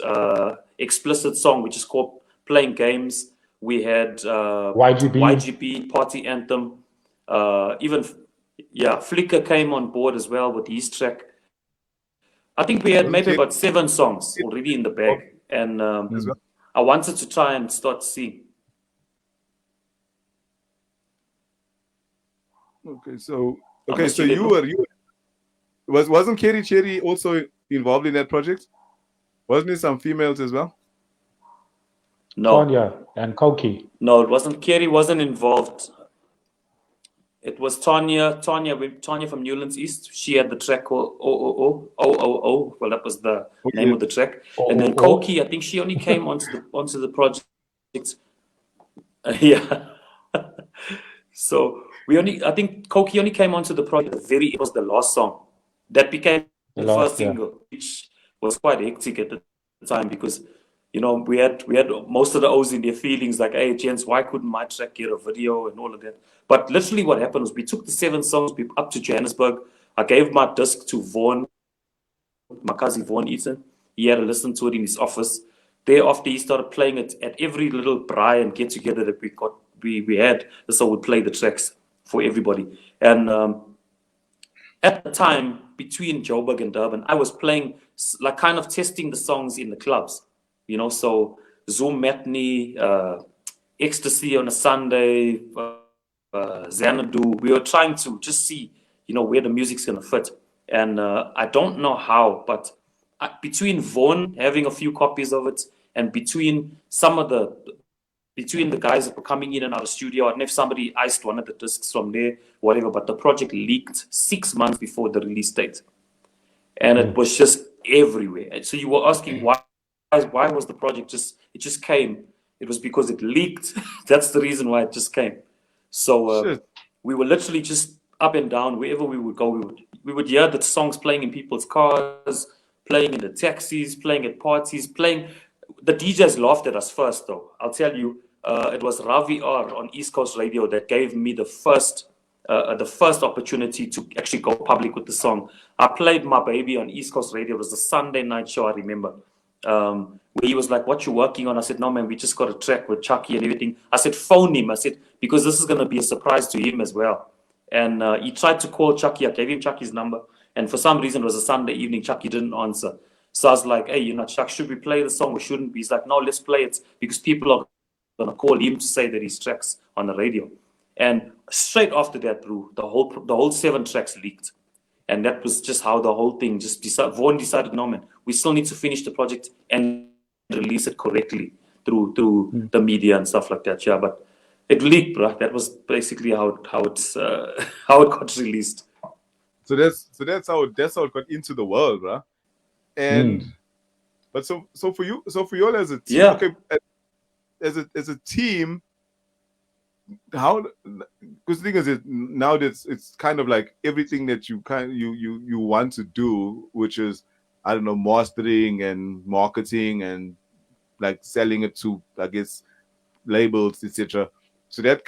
Explicit song, which is called Playing Games. We had YGB Party Anthem. Even Flicker came on board as well with his track. I think we had maybe about 7 songs already in the bag, and I wanted to try and start seeing. Okay, so you wasn't Kerry Cherry also involved in that project? Wasn't it some females as well? No. Tanya and Koki. No, it wasn't. Kerry wasn't involved. It was Tanya from Newlands East. She had the track called O. Well, that was the name of the track. And then Koki, I think she only came onto the project. Yeah. So I think Koki only came onto the project. It was the last song that became the first single, which was quite hectic at the time because, we had most of the O's in their feelings like, "Hey, gents, why couldn't my track get a video?" and all of that. But literally what happened was we took the 7 songs up to Johannesburg. I gave my disc to Vaughan, my cousin Vaughan Eaton. He had to listen to it in his office. Thereafter, he started playing it at every little braai and get-together that we had. So we'd play the tracks for everybody. And at the time, between Joburg and Durban, I was playing, like kind of testing the songs in the clubs. So Zoom Matinee, Ecstasy on a Sunday, Xanadu. We were trying to just see, where the music's going to fit. And I don't know how, but between Vaughan having a few copies of it and between the guys that were coming in and out of the studio, I don't know if somebody iced one of the discs from there, whatever, but the project leaked 6 months before the release date. And it was just everywhere. And so you were asking why was the project it just came. It was because it leaked. That's the reason why it just came. So we were literally just up and down wherever we would go. We would hear the songs playing in people's cars, playing in the taxis, playing at parties, playing. The DJs laughed at us first, though. I'll tell you, it was Ravi R on East Coast Radio that gave me the first opportunity to actually go public with the song. I played My Baby on East Coast Radio. It was a Sunday night show, I remember. Where he was like, "What you working on?" I said, "No, man, we just got a track with Chucky and everything." I said, "Phone him." I said, because this is going to be a surprise to him as well. And he tried to call Chucky. I gave him Chucky's number. And for some reason, it was a Sunday evening. Chucky didn't answer. So I was like, "Hey, Chuck, should we play the song or shouldn't we?" He's like, "No, let's play it because people are going to call him to say that his tracks on the radio." And straight after that, bro, the whole 7 tracks leaked. And that was just how the whole thing Vaughan decided, "No, man, we still need to finish the project and release it correctly through the media and stuff like that." Yeah, but it leaked, bro. That was basically how it got released. So that's how it got into the world, bro. And but so for you all as a team, okay, as a team, how, because the thing is now that it's kind of like everything that you want to do, which is I don't know, mastering and marketing and like selling it to, I guess, labels, etc. So that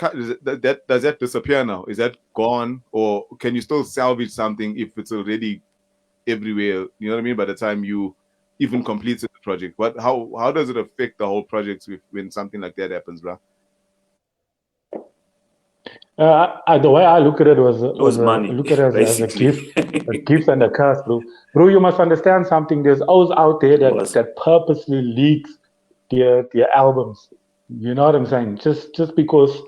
does that disappear now? Is that gone, or can you still salvage something if it's already everywhere? You know what I mean? By the time you even completed the project, how does it affect the whole project when something like that happens, bro? The way I look at it was money, look at it as a basically. gift and a curse, bro. Bro, you must understand something. There's O's out there that purposely leaks their albums. You know what I'm saying? Just because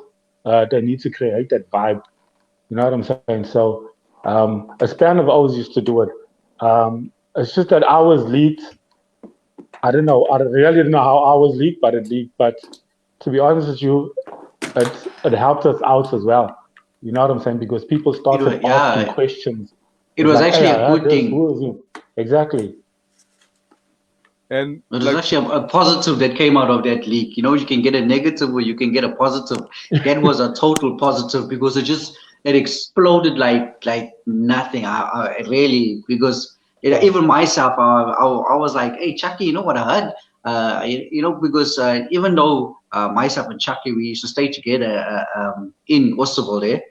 they need to create that vibe. You know what I'm saying? So a span of O's used to do it. It's just that ours leaked. I don't know. I really don't know how ours leaked, but it leaked. But to be honest with you, it helped us out as well. You know what I'm saying? Because people started asking questions. It was like, actually a good thing. Exactly. And it was actually a positive that came out of that leak. You know, you can get a negative or you can get a positive. That was a total positive because it exploded like nothing. I really, because even myself, I was like, hey, Chucky, you know what I heard? You know, because even though myself and Chucky, we used to stay together in Osterwald there.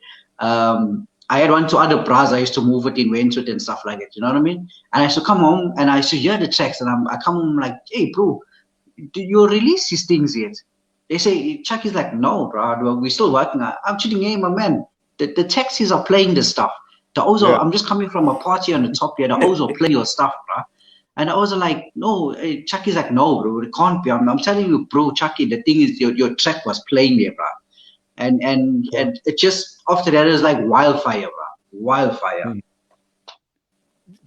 I had 1 2 other bras. I used to move it in Wentworth and stuff like that. You know what I mean? And I used to come home and I used to hear the tracks, and I come home like, hey, bro, do you release these things yet? They say, Chucky's like, no, bro, we're still working. I'm chilling, hey, my man. The taxis are playing this stuff. The Ozo, I'm just coming from a party on the top here. The Ozo play your stuff, bro. And I was like, no, Chucky's like, no, bro, it can't be. I'm telling you, bro, Chucky, the thing is your track was playing there, bro. And it just, after that, it was like wildfire, bro. Wildfire.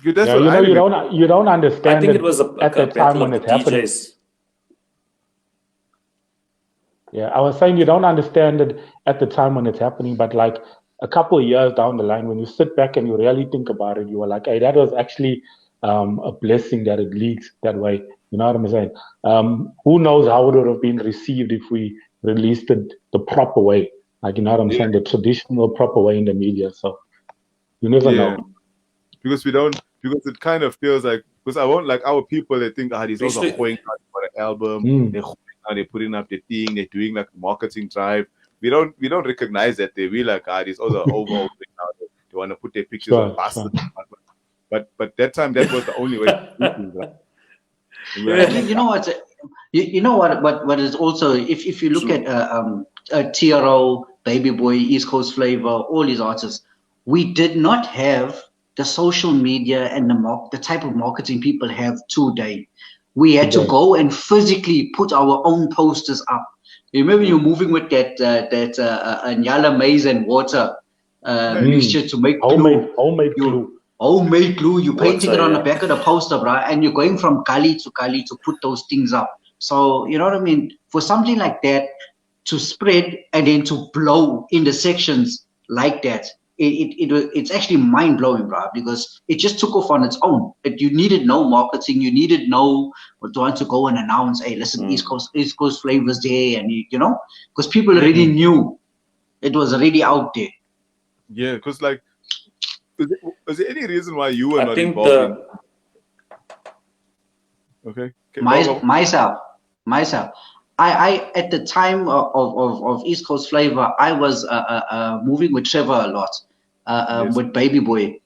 You don't understand. I think it was at the time when it happened. Yeah, I was saying you don't understand it at the time when it's happening, but like a couple of years down the line, when you sit back and you really think about it, you are like, hey, that was actually a blessing that it leaked that way. You know what I'm saying? Who knows how it would have been received if we released it the proper way, like, you know what I'm saying, the traditional proper way in the media. So you never know, because it kind of feels like, because I won't, like, our people, they think these also going out for an album, they're putting up the thing, they're doing like a marketing drive. We don't recognize that we like these also over they want to put their pictures on buses. But that time that was the only way to do that. You know what? You know what is also, if you look at TRO, Baby Boy, East Coast Flavor, all these artists, we did not have the social media and the type of marketing people have today. We had to go and physically put our own posters up. You remember you're moving with that Nyala maize and water mixture to make glue. Homemade glue. You're painting it on the back of the poster, bro, and you're going from gully to gully to put those things up. So, you know what I mean? For something like that to spread and then to blow in the sections like that, it's actually mind-blowing, bro, because it just took off on its own. You needed no marketing. You needed no want to go and announce, hey, listen, East Coast Flavors there, and you know, because people already knew it was already out there. Yeah, because like, is there any reason why you were not involved Okay. Myself. I at the time of East Coast Flavor, I was moving with Trevor a lot, with Baby Boy.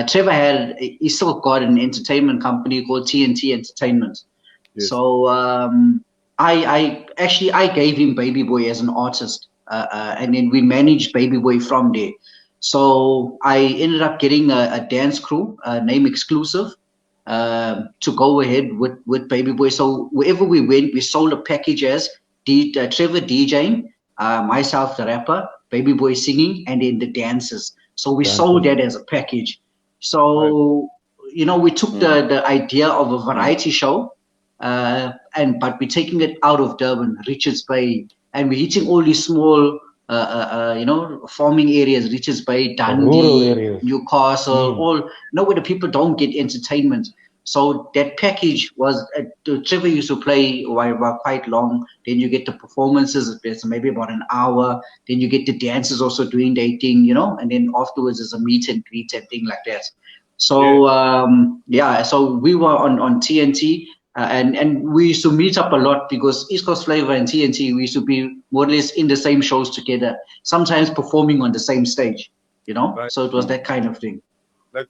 Trevor he still got an entertainment company called TNT Entertainment. Yes. So I gave him Baby Boy as an artist, and then we managed Baby Boy from there. So I ended up getting a dance crew, name Exclusive, to go ahead with Baby Boy. So wherever we went, we sold a package as Trevor DJing, myself the rapper, Baby Boy singing, and then the dancers. So we sold that as a package. So you know, we took the idea of a variety show, but we're taking it out of Durban, Richards Bay, and we're hitting all these small you know, farming areas, Richards Bay, Dundee, Newcastle, all, you know, where the people don't get entertainment. So that package was, Trevor used to play while quite long. Then you get the performances, it's maybe about an hour. Then you get the dancers also doing their thing, you know, and then afterwards there's a meet and greet and thing like that. So yeah, so we were on TNT, and we used to meet up a lot because East Coast Flavor and TNT, we used to be more or less in the same shows together, sometimes performing on the same stage, you know. Right. So it was that kind of thing. Like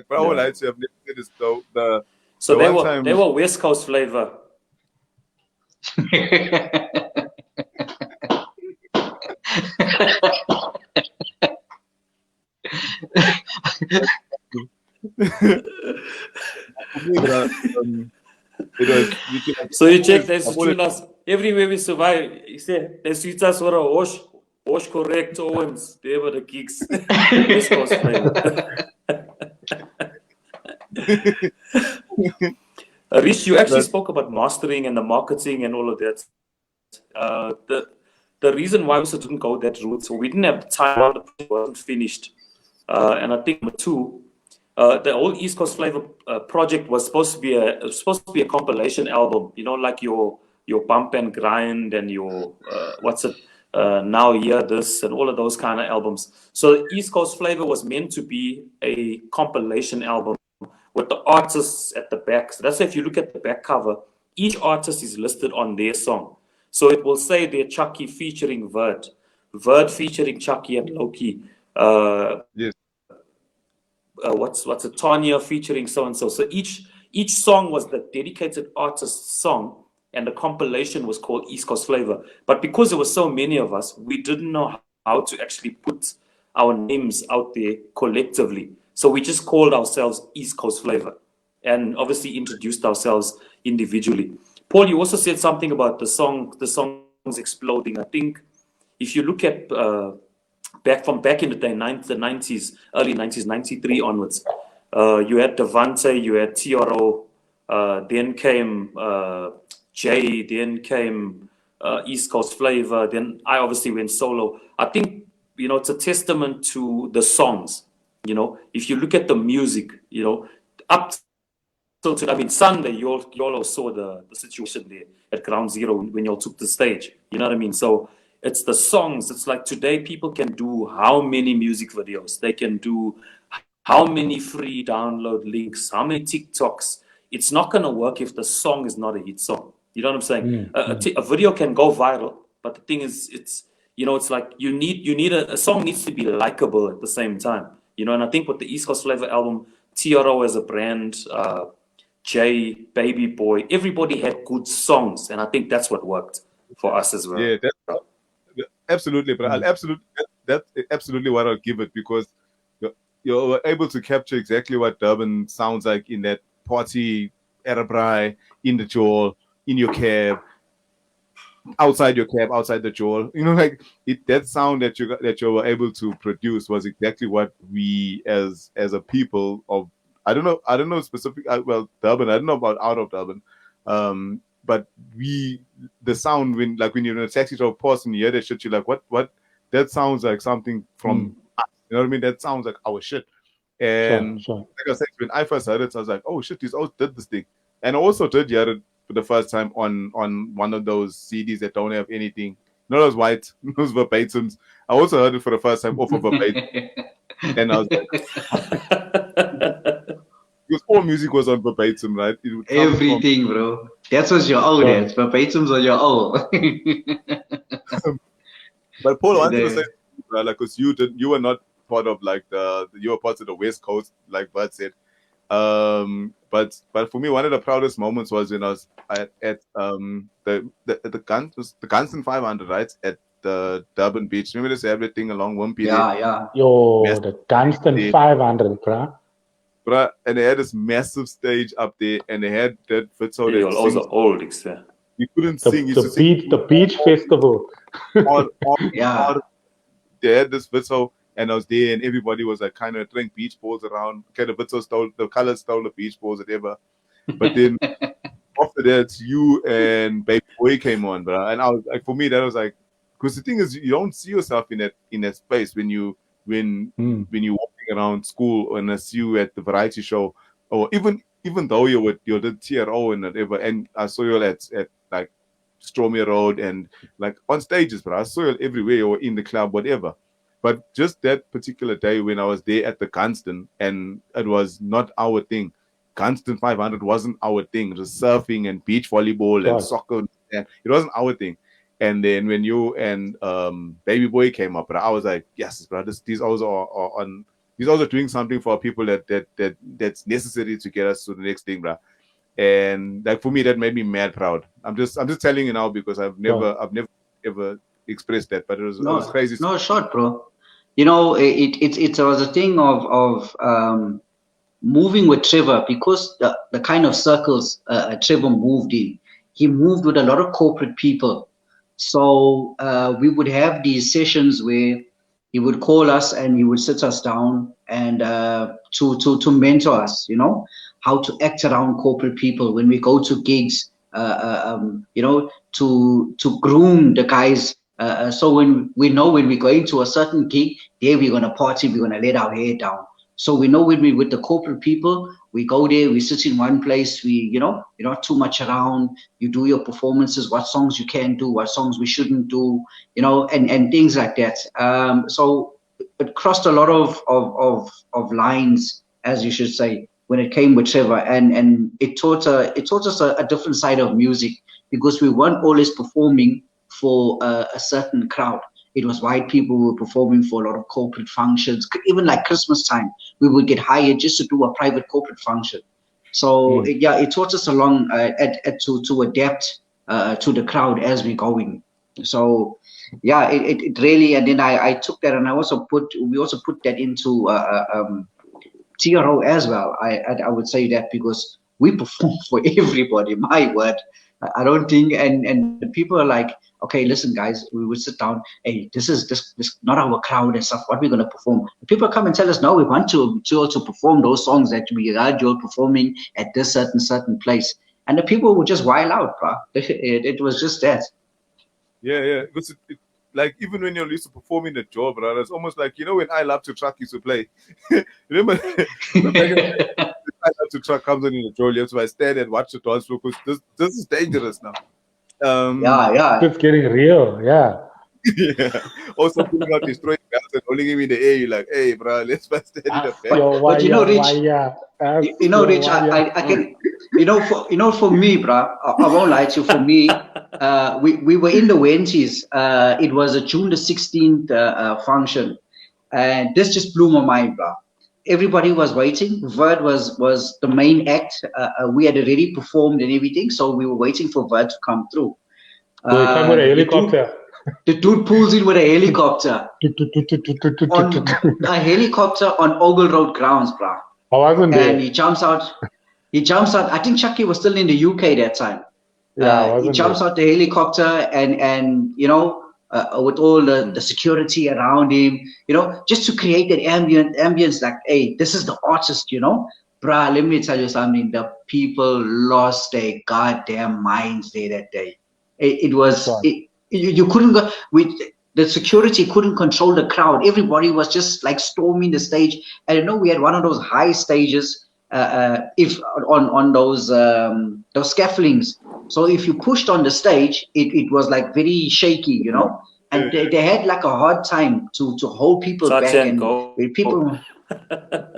Bravo Lights, you have never said this though. So the one time they were West Coast Flavor. So you check, they tune us everywhere we survive. You say they switch us for a wash correct Owens. They were the gigs. West Coast Flavor. Rish, you actually spoke about mastering and the marketing and all of that. The reason why we also didn't go that route, so we didn't have the time while the project wasn't finished. And I think number two, the whole East Coast Flavor project was supposed to be a compilation album, you know, like your Bump and Grind and your Now Hear This and all of those kind of albums. So East Coast Flavor was meant to be a compilation album with the artists at the back. So that's why if you look at the back cover, each artist is listed on their song. So it will say there Chucky featuring Vert, Vert featuring Chucky and Loki. Yes. What's it? Tanya featuring so and so. So each song was the dedicated artist's song, and the compilation was called East Coast Flavor. But because there were so many of us, we didn't know how to actually put our names out there collectively. So we just called ourselves East Coast Flavor, and obviously introduced ourselves individually. Paul, you also said something about the songs exploding. I think if you look at back in the day, the 90s, early 90s, 93 onwards, you had Devante, you had TRO, then came Jay, then came East Coast Flavor, then I obviously went solo. I think, you know, it's a testament to the songs. You know, if you look at the music, you know, up till today, I mean, Sunday, you all saw the situation there at Ground Zero when you all took the stage. You know what I mean? So it's the songs. It's like today people can do how many music videos? They can do how many free download links? How many TikToks? It's not going to work if the song is not a hit song. You know what I'm saying? A video can go viral, but the thing is, it's, you know, it's like you need a song needs to be likable at the same time. You know, and I think with the East Coast Flavor album, TRO as a brand, Jay, Baby Boy, everybody had good songs, and I think that's what worked for us as well. Yeah, absolutely, but that's absolutely what I'll give it, because you're able to capture exactly what Durban sounds like in that party, Arabrai, in the Joel, in your cab, outside your cab, outside the Joel. You know, like that sound that you were able to produce was exactly what we as a people of, I don't know specific, well, Durban, I don't know about out of Durban, but the sound when you're in a taxi drive pause and you hear that shit, you're like, what? That sounds like something from us. You know what I mean? That sounds like our shit. And Sure. like I said, when I first heard it, I was like, oh shit, these all did this thing. And I also did hear it for the first time on one of those CDs that don't have anything. Not those white, those verbatims. I also heard it for the first time off of verbatim. And I was like, because all music was on verbatim, right? Everything, bro. That's what your own. That's verbatims on your own. But Paul, I wanted to say, like, because you were not part of you were part of the West Coast, like Bud said. But for me, one of the proudest moments was when I was at the Gunston 500, right, at the Durban Beach. Remember this everything along Wimpy? Yeah. Yo, the Gunston 500, bruh. And they had this massive stage up there, and they had that Witzo. You're also old, except you couldn't sing. The beach festival. Yeah. They had this Witzo, and I was there, and everybody was like kind of throwing beach balls around. Kind of Witzo stole the colors, stole the beach balls, whatever. But then after that, you and Baby Boy came on, bro. And I was like, for me, that was like, because the thing is, you don't see yourself in that space when you're walking around school and I see you at the variety show, or even though you're the TRO and whatever, and I saw you at like Stromie Road and like on stages, but I saw you everywhere or in the club, whatever. But just that particular day when I was there at the Gunston, and it was not our thing. Gunston 500 wasn't our thing. It was surfing and beach volleyball and Right. soccer, and it wasn't our thing. And then when you and Baby Boy came up, I was like, yes, bro, these also are on. These also doing something for people that's necessary to get us to the next thing, bro. And like for me, that made me mad proud. I'm just telling you now because I've never ever expressed that, but it was crazy. No, short, bro. You know, it was a thing of moving with Trevor, because the kind of circles Trevor moved in. He moved with a lot of corporate people. So we would have these sessions where he would call us and he would sit us down and to mentor us, you know, how to act around corporate people when we go to gigs, you know, to groom the guys. So when we know when we're going to a certain gig, there we're going to party, we're going to let our hair down. So we know when we're with the corporate people, we go there, we sit in one place, you're not too much around, you do your performances, what songs you can do, what songs we shouldn't do, you know, and things like that. So it crossed a lot of lines, as you should say, when it came with Trevor, and it taught us a different side of music, because we weren't always performing for a certain crowd. It was white people who were performing for a lot of corporate functions. Even like Christmas time, we would get hired just to do a private corporate function. So it taught us along to adapt to the crowd as we're going. So yeah, it really, and then I took that and we also put that into TRO as well. I would say that, because we perform for everybody. My word, I don't think, and the people are like, okay, listen, guys, we would sit down. Hey, this is not our crowd and stuff. What we're gonna perform? People come and tell us, no, we want to perform those songs that we heard you're performing at this certain place, and the people would just wild out, bro. It was just that. Yeah. Because like even when you're used to performing the job, bro, it's almost like, you know, when I Love to Truck used to play. Remember? I Love to Truck comes on in the job, you have to stand and watch the dance floor, because this is dangerous now. Yeah. It's getting real, yeah. Yeah. Also pulling out destroying guns and holding him in the air. You're like, hey, bro, let's stand in the back. But you know, Rich, I can, for me, bro, I won't lie to you. For me, we were in the Wenties. It was a June the 16th function, and this just blew my mind, bro. Everybody was waiting. Verd was the main act. We had already performed and everything, so we were waiting for Verd to come through. They come with a helicopter. The dude pulls in with a helicopter. A helicopter on Ogle Road grounds, bro. I wasn't there. And he jumps out. I think Chucky was still in the UK that time. Yeah, he jumps out the helicopter and you know, with all the security around him, you know, just to create that ambience, like, hey, this is the artist, you know. Bruh, let me tell you something. The people lost their goddamn minds there that day. It was, you couldn't go, the security couldn't control the crowd. Everybody was just like storming the stage. And you know, we had one of those high stages, if on those scaffoldings. So if you pushed on the stage, it was like very shaky, you know. And they had like a hard time to hold people back. And people,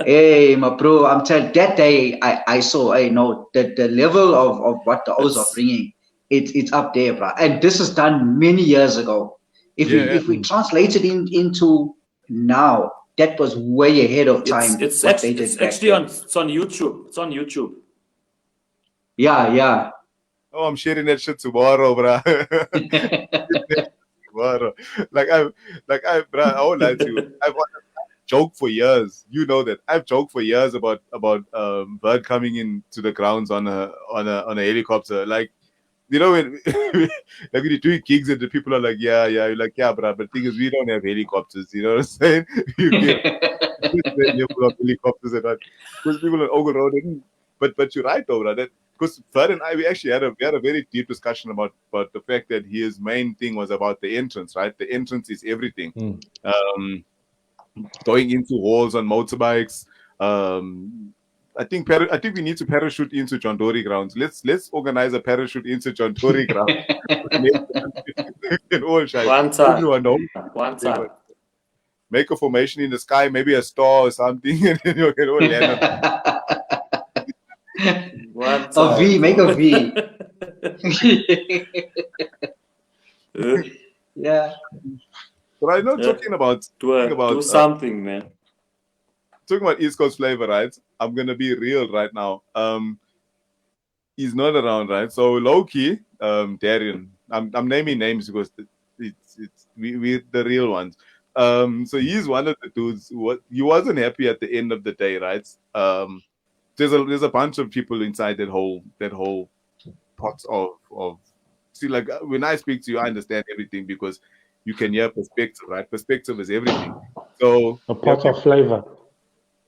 hey, my bro, I'm telling, that day I saw, I know that the level of what the O's are bringing, it's up there, bro. And this is done many years ago. If we translate it into now, that was way ahead of time. It's actually on YouTube. It's on YouTube. Yeah. Oh, I'm sharing that shit tomorrow, bro. Tomorrow. I won't lie to you. I've joked for years. You know that. I've joked for years about Verd coming into the grounds on a helicopter. Like, you know, when like when you do gigs and the people are like, yeah, you're like, yeah, bro, but the thing is, we don't have helicopters, you know what I'm saying? You have helicopters and that, because people on Ogle Road didn't. But you're right though, bro, that because Verd and I, we actually had a very deep discussion about the fact that his main thing was about the entrance, right? The entrance is everything. Going into halls on motorbikes. I think we need to parachute into John Dory grounds. Let's organize a parachute into John Dory grounds. One time. make a formation in the sky, maybe a star or something, and then you can all land on A V, make a V. Yeah. But I'm not talking about do something, man. Talking about East Coast flavor, right? I'm gonna be real right now. He's not around, right? So low key, Darian. I'm naming names because we the real ones. So he's one of the dudes he wasn't happy at the end of the day, right? There's a bunch of people inside that whole pot of see, like when I speak to you, I understand everything because you can hear perspective, right? Perspective is everything. So a pot of flavor.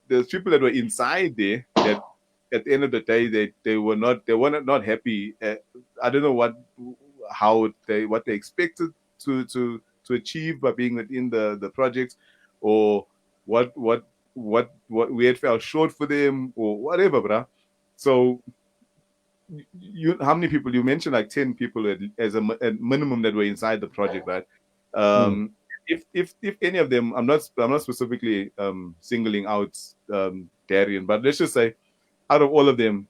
There's people that were inside there that at the end of the day they were not happy. I don't know what they expected to achieve by being within the project, or what we had fell short for them or whatever, bruh. So how many people you mentioned? Like 10 people as a minimum that were inside the project, right? If any of them, I'm not specifically singling out Darian, but let's just say out of all of them,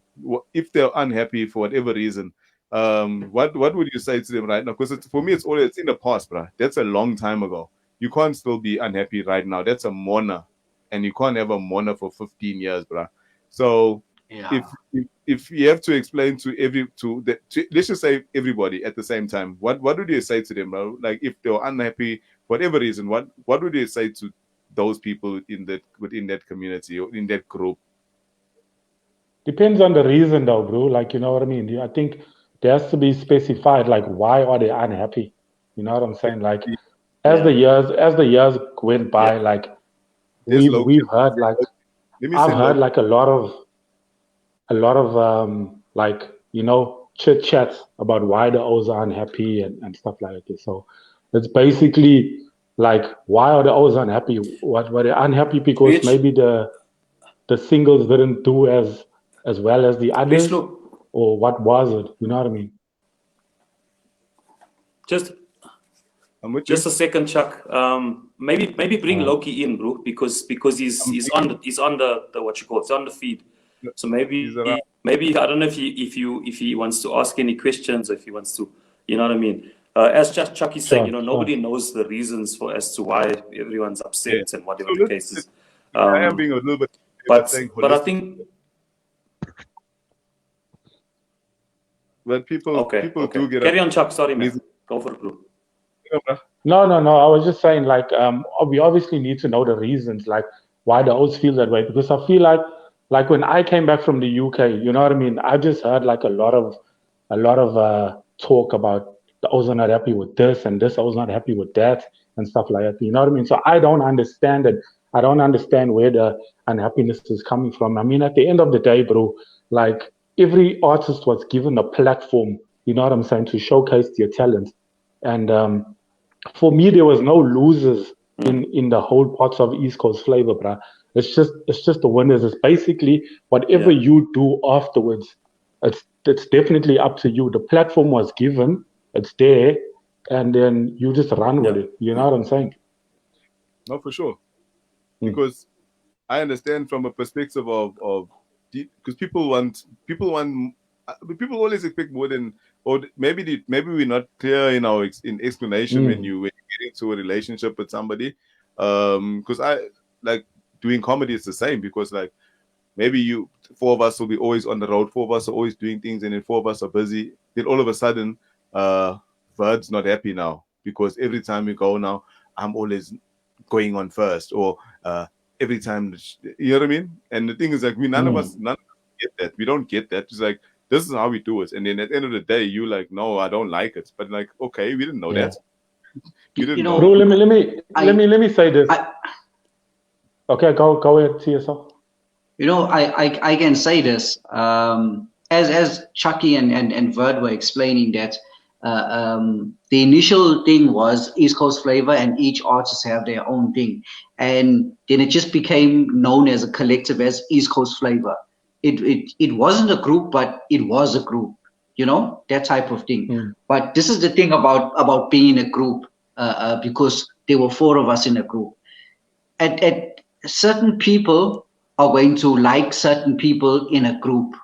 if they're unhappy for whatever reason, what would you say to them right now? Because for me, it's in the past, bruh. That's a long time ago. You can't still be unhappy right now. That's a mourner, and you can't have a mourner for 15 years, bruh. So if you have to explain to let's just say everybody at the same time, what would you say to them, bro? Like if they're unhappy for whatever reason, what would you say to those people within that community or in that group? Depends on the reason though, bro. Like, you know what I mean? I think there has to be specified, like, why are they unhappy? You know what I'm saying? Like, as the years went by, like we've heard, like, I've heard like a lot of like, you know, chit chats about why the O's are unhappy and stuff like this. So it's basically like, why are the O's unhappy? What were they unhappy because maybe the singles didn't do as well as the others, or what was it? You know what I mean? Just a second, Chuck. Maybe bring Loki in, bro, because he's on the what you call it, it's on the feed. So maybe I don't know if he wants to ask any questions, or if he wants to, you know what I mean. As Chuck is saying, you know, nobody knows the reasons as to why everyone's upset and whatever the case is. I am being a little bit, but I think. But people do get. Carry on, Chuck. Sorry, man. Go for it, bro. No. I was just saying, like, we obviously need to know the reasons, like, why the O's feel that way. Because I feel like when I came back from the UK, you know what I mean? I just heard like a lot of talk about the O's are not happy with this and this O's not happy with that and stuff like that. You know what I mean? So I don't understand it. I don't understand where the unhappiness is coming from. I mean, at the end of the day, bro, like, every artist was given a platform, you know what I'm saying, to showcase their talent. And for me, there was no losers in the whole parts of East Coast flavor, bruh. It's just the winners. It's basically whatever you do afterwards, it's definitely up to you. The platform was given, it's there, and then you just run with it. You know what I'm saying? No, for sure. Because I understand from a perspective of because people always expect more than, or maybe we're not clear in our explanation when you get into a relationship with somebody. Because I like doing comedy is the same, because like maybe four of us will be always on the road, four of us are always doing things, and then four of us are busy. Then all of a sudden, Verd's not happy now because every time we go now, I'm always going on first, or every time, you know what I mean? And the thing is, like, none of us get that. We don't get that. It's like, this is how we do it. And then at the end of the day, you like, no, I don't like it. But like, okay, we didn't know that. You didn't know. Bro, let me say this. Okay, go ahead, TSO. You know, I can say this. As Chucky and Verd were explaining that the initial thing was East Coast flavor, and each artist have their own thing, and then it just became known as a collective as East Coast flavor. It wasn't a group, but it was a group, you know, that type of thing. But this is the thing about being in a group, because there were four of us in a group. at certain people are going to like certain people in a group,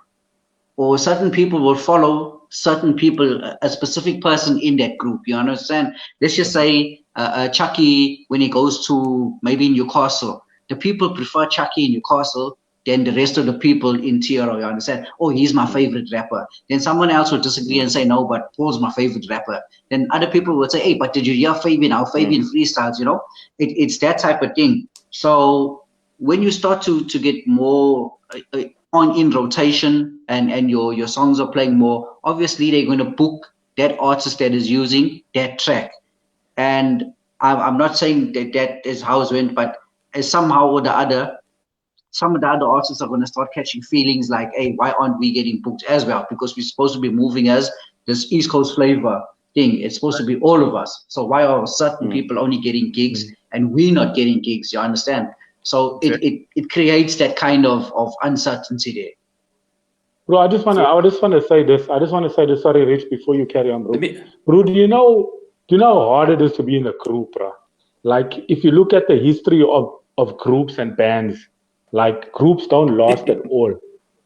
or certain people will follow certain people, a specific person in that group. You understand? Let's just say Chucky, when he goes to maybe Newcastle, the people prefer Chucky in Newcastle than the rest of the people in TRO. You understand? Oh, he's my favorite rapper. Then someone else will disagree and say, no, but Paul's my favorite rapper. Then other people will say, hey, but did you hear Fabian? How Fabian freestyles, you know? It's that type of thing. So when you start to get more in rotation and your songs are playing more, obviously they're going to book that artist that is using that track. And I'm not saying that is how it went, but somehow or the other, some of the other artists are going to start catching feelings like, hey, why aren't we getting booked as well? Because we're supposed to be moving as this East Coast flavor thing. It's supposed to be all of us. So why are certain people only getting gigs and we're not getting gigs? You understand? So it creates that kind of uncertainty there. Bro, I just want to say this. Sorry, Rich, before you carry on, bro. Bro, do you know how hard it is to be in a group, bro? Like, if you look at the history of groups and bands, like, groups don't last at all.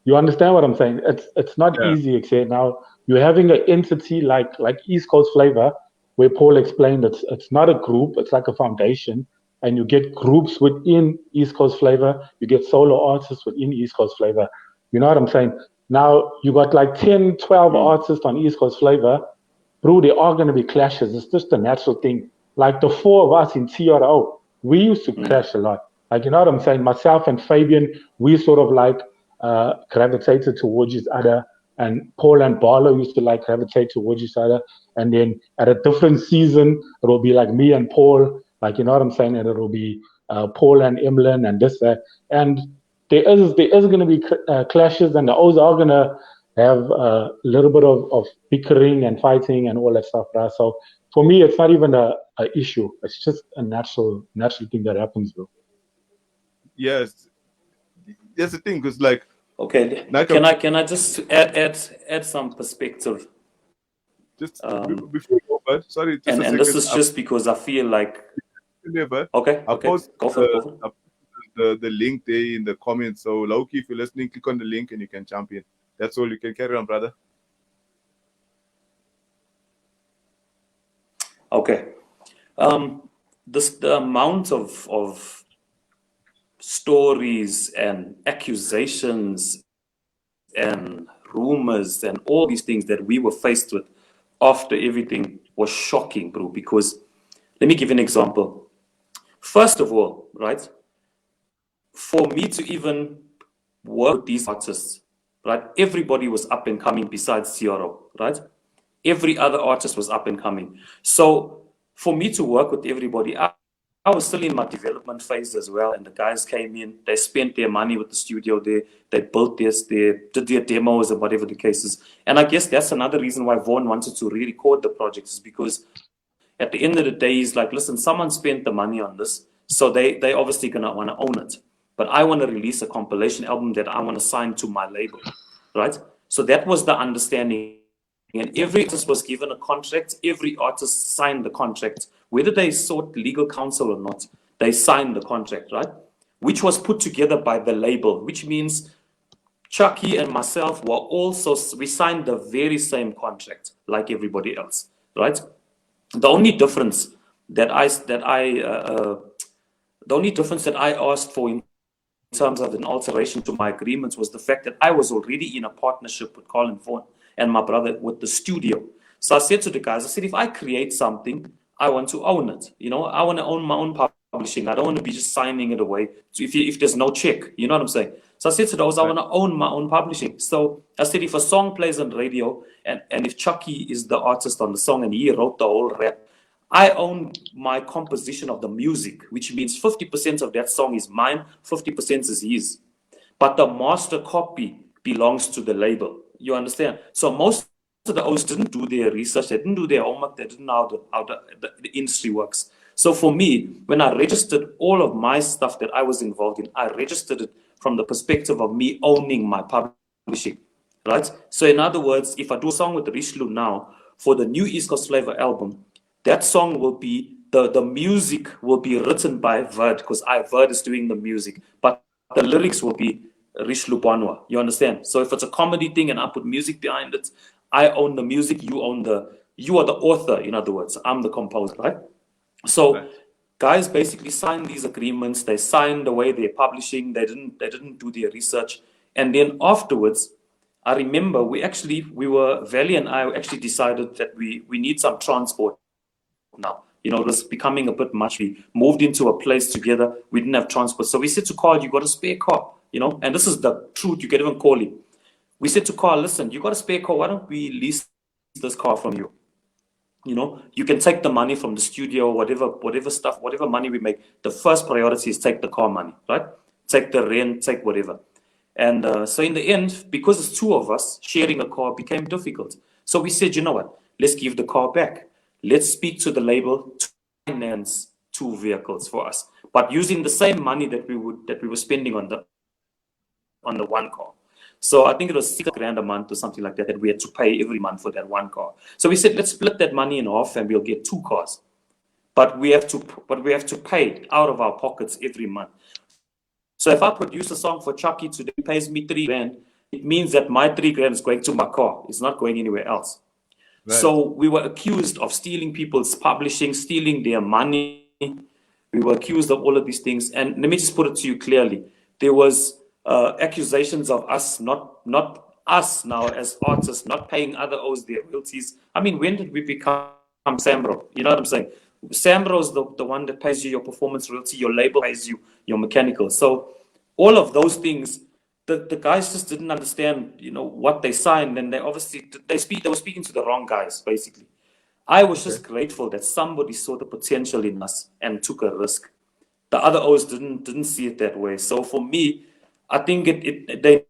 You understand what I'm saying? It's not easy, except now you're having an entity like East Coast Flavor, where Paul explained it's not a group, it's like a foundation, and you get groups within East Coast Flavor, you get solo artists within East Coast Flavor. You know what I'm saying? Now you got like 10, 12 artists on East Coast Flavor. Bro, there are going to be clashes. It's just a natural thing. Like the four of us in TRO, we used to clash a lot. Like, you know what I'm saying? Myself and Fabian, we sort of like gravitated towards each other. And Paul and Barlow used to like gravitate towards each other. And then at a different season, it will be like me and Paul. Like, you know what I'm saying? And it will be Paul and Emlyn and this, that. And there is going to be clashes, and the O's are going to have a little bit of bickering and fighting and all that stuff, right? So for me, it's not even a issue. It's just a natural thing that happens, bro. Yes, that's the thing, because like, okay, can I just add some perspective? Just before you go, but sorry, just and this is just because I feel like. Okay. I'll post go for it. The link there in the comments. So Loki, if you're listening, click on the link and you can jump in. That's all. You can carry on, brother. Okay. The amount of stories and accusations and rumors and all these things that we were faced with after everything was shocking, bro. Because let me give you an example. First of all, right, for me to even work with these artists, right, everybody was up and coming besides TRO, right? Every other artist was up and coming. So for me to work with everybody, I was still in my development phase as well. And the guys came in, they spent their money with the studio there, they built this, they did their demos and whatever the case is. And I guess that's another reason why Vaughn wanted to re-record the project, is because at the end of the day, he's like, listen, someone spent the money on this, so they obviously gonna want to own it. But I want to release a compilation album that I want to sign to my label, right? So that was the understanding. And every artist was given a contract. Every artist signed the contract. Whether they sought legal counsel or not, they signed the contract, right? Which was put together by the label, which means Chucky and myself were also, we signed the very same contract like everybody else, right? The only difference that I asked for in terms of an alteration to my agreements was the fact that I was already in a partnership with Colin Vaughn and my brother with the studio. So I said to the guys, I said, if I create something, I want to own it. You know, I want to own my own publishing. I don't want to be just signing it away if there's no check. You know what I'm saying? So I said to those, I want to own my own publishing. So I said, if a song plays on radio and if Chucky is the artist on the song and he wrote the whole rap, I own my composition of the music, which means 50% of that song is mine, 50% is his. But the master copy belongs to the label. You understand? So most of the O's didn't do their research, they didn't do their homework, they didn't know how the industry works. So for me, when I registered all of my stuff that I was involved in, I registered it from the perspective of me owning my publishing, right? So in other words, if I do a song with Richlu now for the new East Coast Flavor album, that song will be the music will be written by Verd, because Verd is doing the music, but the lyrics will be Rishlu Panwa. You understand? So if it's a comedy thing and I put music behind it, I own the music, you are the author, in other words. I'm the composer, right? So guys basically signed these agreements. They signed the way they're publishing. They didn't do their research. And then afterwards, I remember Valley and I actually decided that we need some transport now. You know, it was becoming a bit much. We moved into a place together. We didn't have transport. So we said to Carl, you got a spare car, you know, and this is the truth. You can even call him. We said to Carl, listen, you got a spare car. Why don't we lease this car from you? You know, you can take the money from the studio, whatever stuff, whatever money we make. The first priority is take the car money, right? Take the rent, take whatever. And so in the end, because it's two of us, sharing a car became difficult. So we said, you know what? Let's give the car back. Let's speak to the label to finance 2 vehicles for us, but using the same money that we were spending on the one car. So I think it was $6,000 a month or something like that we had to pay every month for that one car. So we said, let's split that money in half and we'll get 2 cars. But we have to pay out of our pockets every month. So if I produce a song for Chucky today, he pays me $3,000, it means that my $3,000 is going to my car. It's not going anywhere else. Right. So we were accused of stealing people's publishing, stealing their money. We were accused of all of these things. And let me just put it to you clearly. There was accusations of us, not us now as artists, not paying other O's their royalties. I mean, when did we become Sambro? You know what I'm saying? Sambro is the one that pays you your performance royalty, your label pays you your mechanical. So all of those things, the guys just didn't understand, you know, what they signed, and they were speaking to the wrong guys, basically. I was just grateful that somebody saw the potential in us and took a risk. The other O's didn't see it that way. So for me, I think they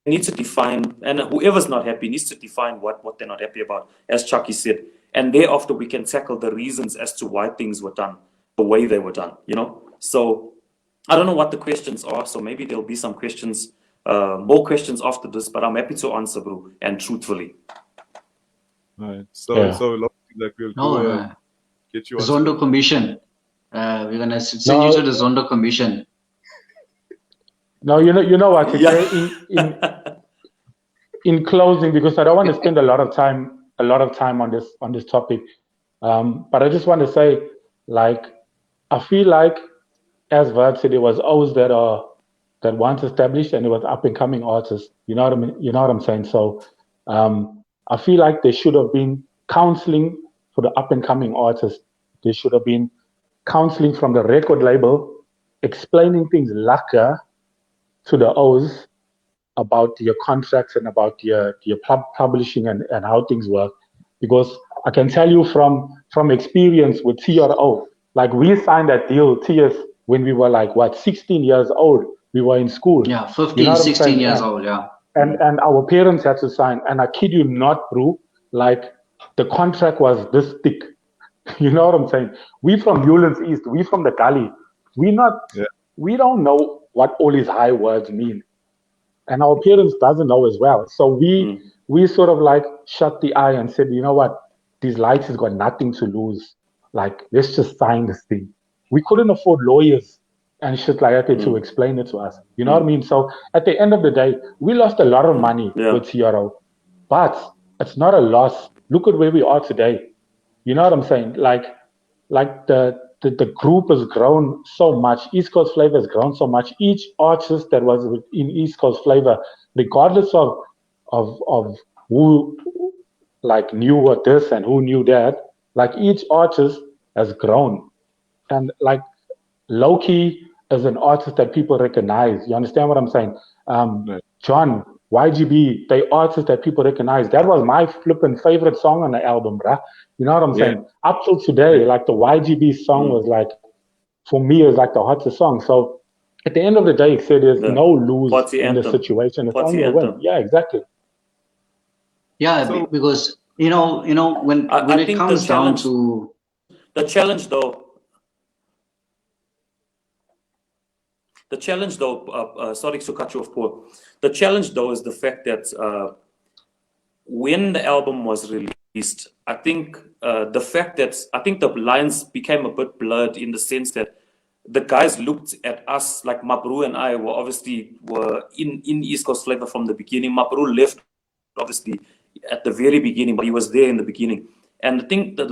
need to define, and whoever's not happy needs to define what they're not happy about, as Chucky said. And thereafter we can tackle the reasons as to why things were done the way they were done, you know? So I don't know what the questions are, so maybe there'll be some questions, more questions after this, but I'm happy to answer, bro, and truthfully. All right. So like we'll get you on Zondo Commission. We're gonna send you to the Zondo Commission. No, you know what? In closing, because I don't want to spend a lot of time on this topic, but I just want to say, like, I feel like, as Verd said, it was O's that once established, and it was up and coming artists. You know what I mean? You know what I'm saying? So I feel like there should have been counseling for the up and coming artists. There should have been counseling from the record label, explaining things lacquer to the O's about your contracts and about your publishing and how things work. Because I can tell you from experience with TRO, like we signed that deal, TS, when we were like, 16 years old. We were in school. Yeah, 15, 16 years old, yeah. And our parents had to sign. And I kid you not, bro, like the contract was this thick. You know what I'm saying? We from Newlands East, we from the gully. We don't know what all these high words mean. And our parents doesn't know as well. So we sort of like shut the eye and said, you know what? These lights has got nothing to lose. Like, let's just sign this thing. We couldn't afford lawyers and shit like that to explain it to us. You know what I mean? So at the end of the day, we lost a lot of money with TRO. But it's not a loss. Look at where we are today. You know what I'm saying? Like the group has grown so much. East Coast Flavor has grown so much. Each artist that was in East Coast Flavor, regardless of who like knew what this and who knew that, like each artist has grown. And like Loki is an artist that people recognize. You understand what I'm saying? John, YGB, they artists that people recognize. That was my flipping favorite song on the album, bruh. You know what I'm saying? Up till today, like the YGB song was like, for me, is like the hottest song. So at the end of the day, it said there's no lose in the situation. It's only a win. Yeah, exactly. Yeah, because you know when it comes down to the challenge, though. The challenge, though, sorry to cut you off, Paul. The challenge, though, is the fact that when the album was released, least, I think the fact that I think the lines became a bit blurred in the sense that the guys looked at us like Mabru and I were in East Coast Flavor from the beginning. Mabru left obviously at the very beginning, but he was there in the beginning. And I think the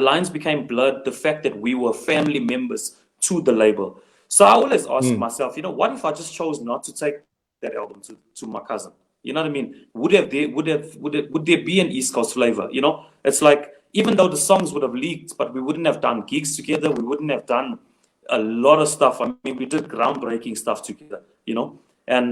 lines became blurred, the fact that we were family members to the label. So I always ask myself, you know, what if I just chose not to take that album to my cousin? You know what I mean? Would there be an East Coast Flavor? You know, it's like, even though the songs would have leaked, but we wouldn't have done gigs together. We wouldn't have done a lot of stuff. I mean, we did groundbreaking stuff together, you know, and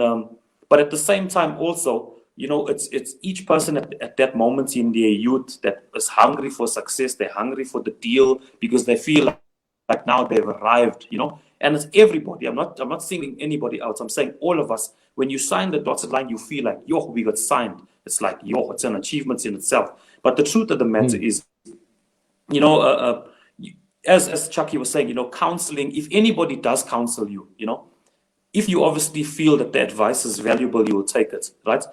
but at the same time also, you know, it's each person at that moment in their youth that is hungry for success. They're hungry for the deal because they feel like now they've arrived, you know. And it's everybody. I'm not singling anybody out. I'm saying all of us. When you sign the dotted line, you feel like, yo, we got signed. It's like, yo, it's an achievement in itself. But the truth of the matter is, you know, as Chucky was saying, you know, counseling, if anybody does counsel you, you know, if you obviously feel that the advice is valuable, you will take it, right?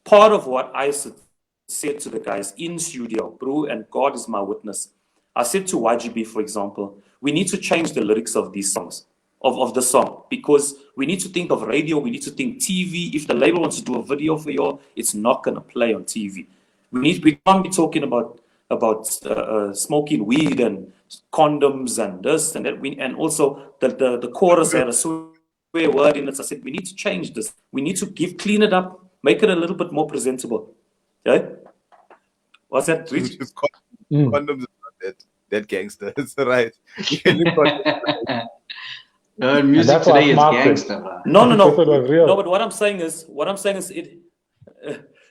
Part of what I said to the guys in studio, bro, and God is my witness, I said to YGB, for example, we need to change the lyrics of these songs, of the song, because we need to think of radio, we need to think TV. If the label wants to do a video for you, it's not going to play on TV. We can't be talking about smoking weed and condoms and this and that. And also the chorus had a swear word in it. I said, we need to change this. We need to clean it up, make it a little bit more presentable. Okay? What's that, Rich? Condoms is not that gangster. It's right. Music today is gangster. Bro. No, but what I'm saying is it.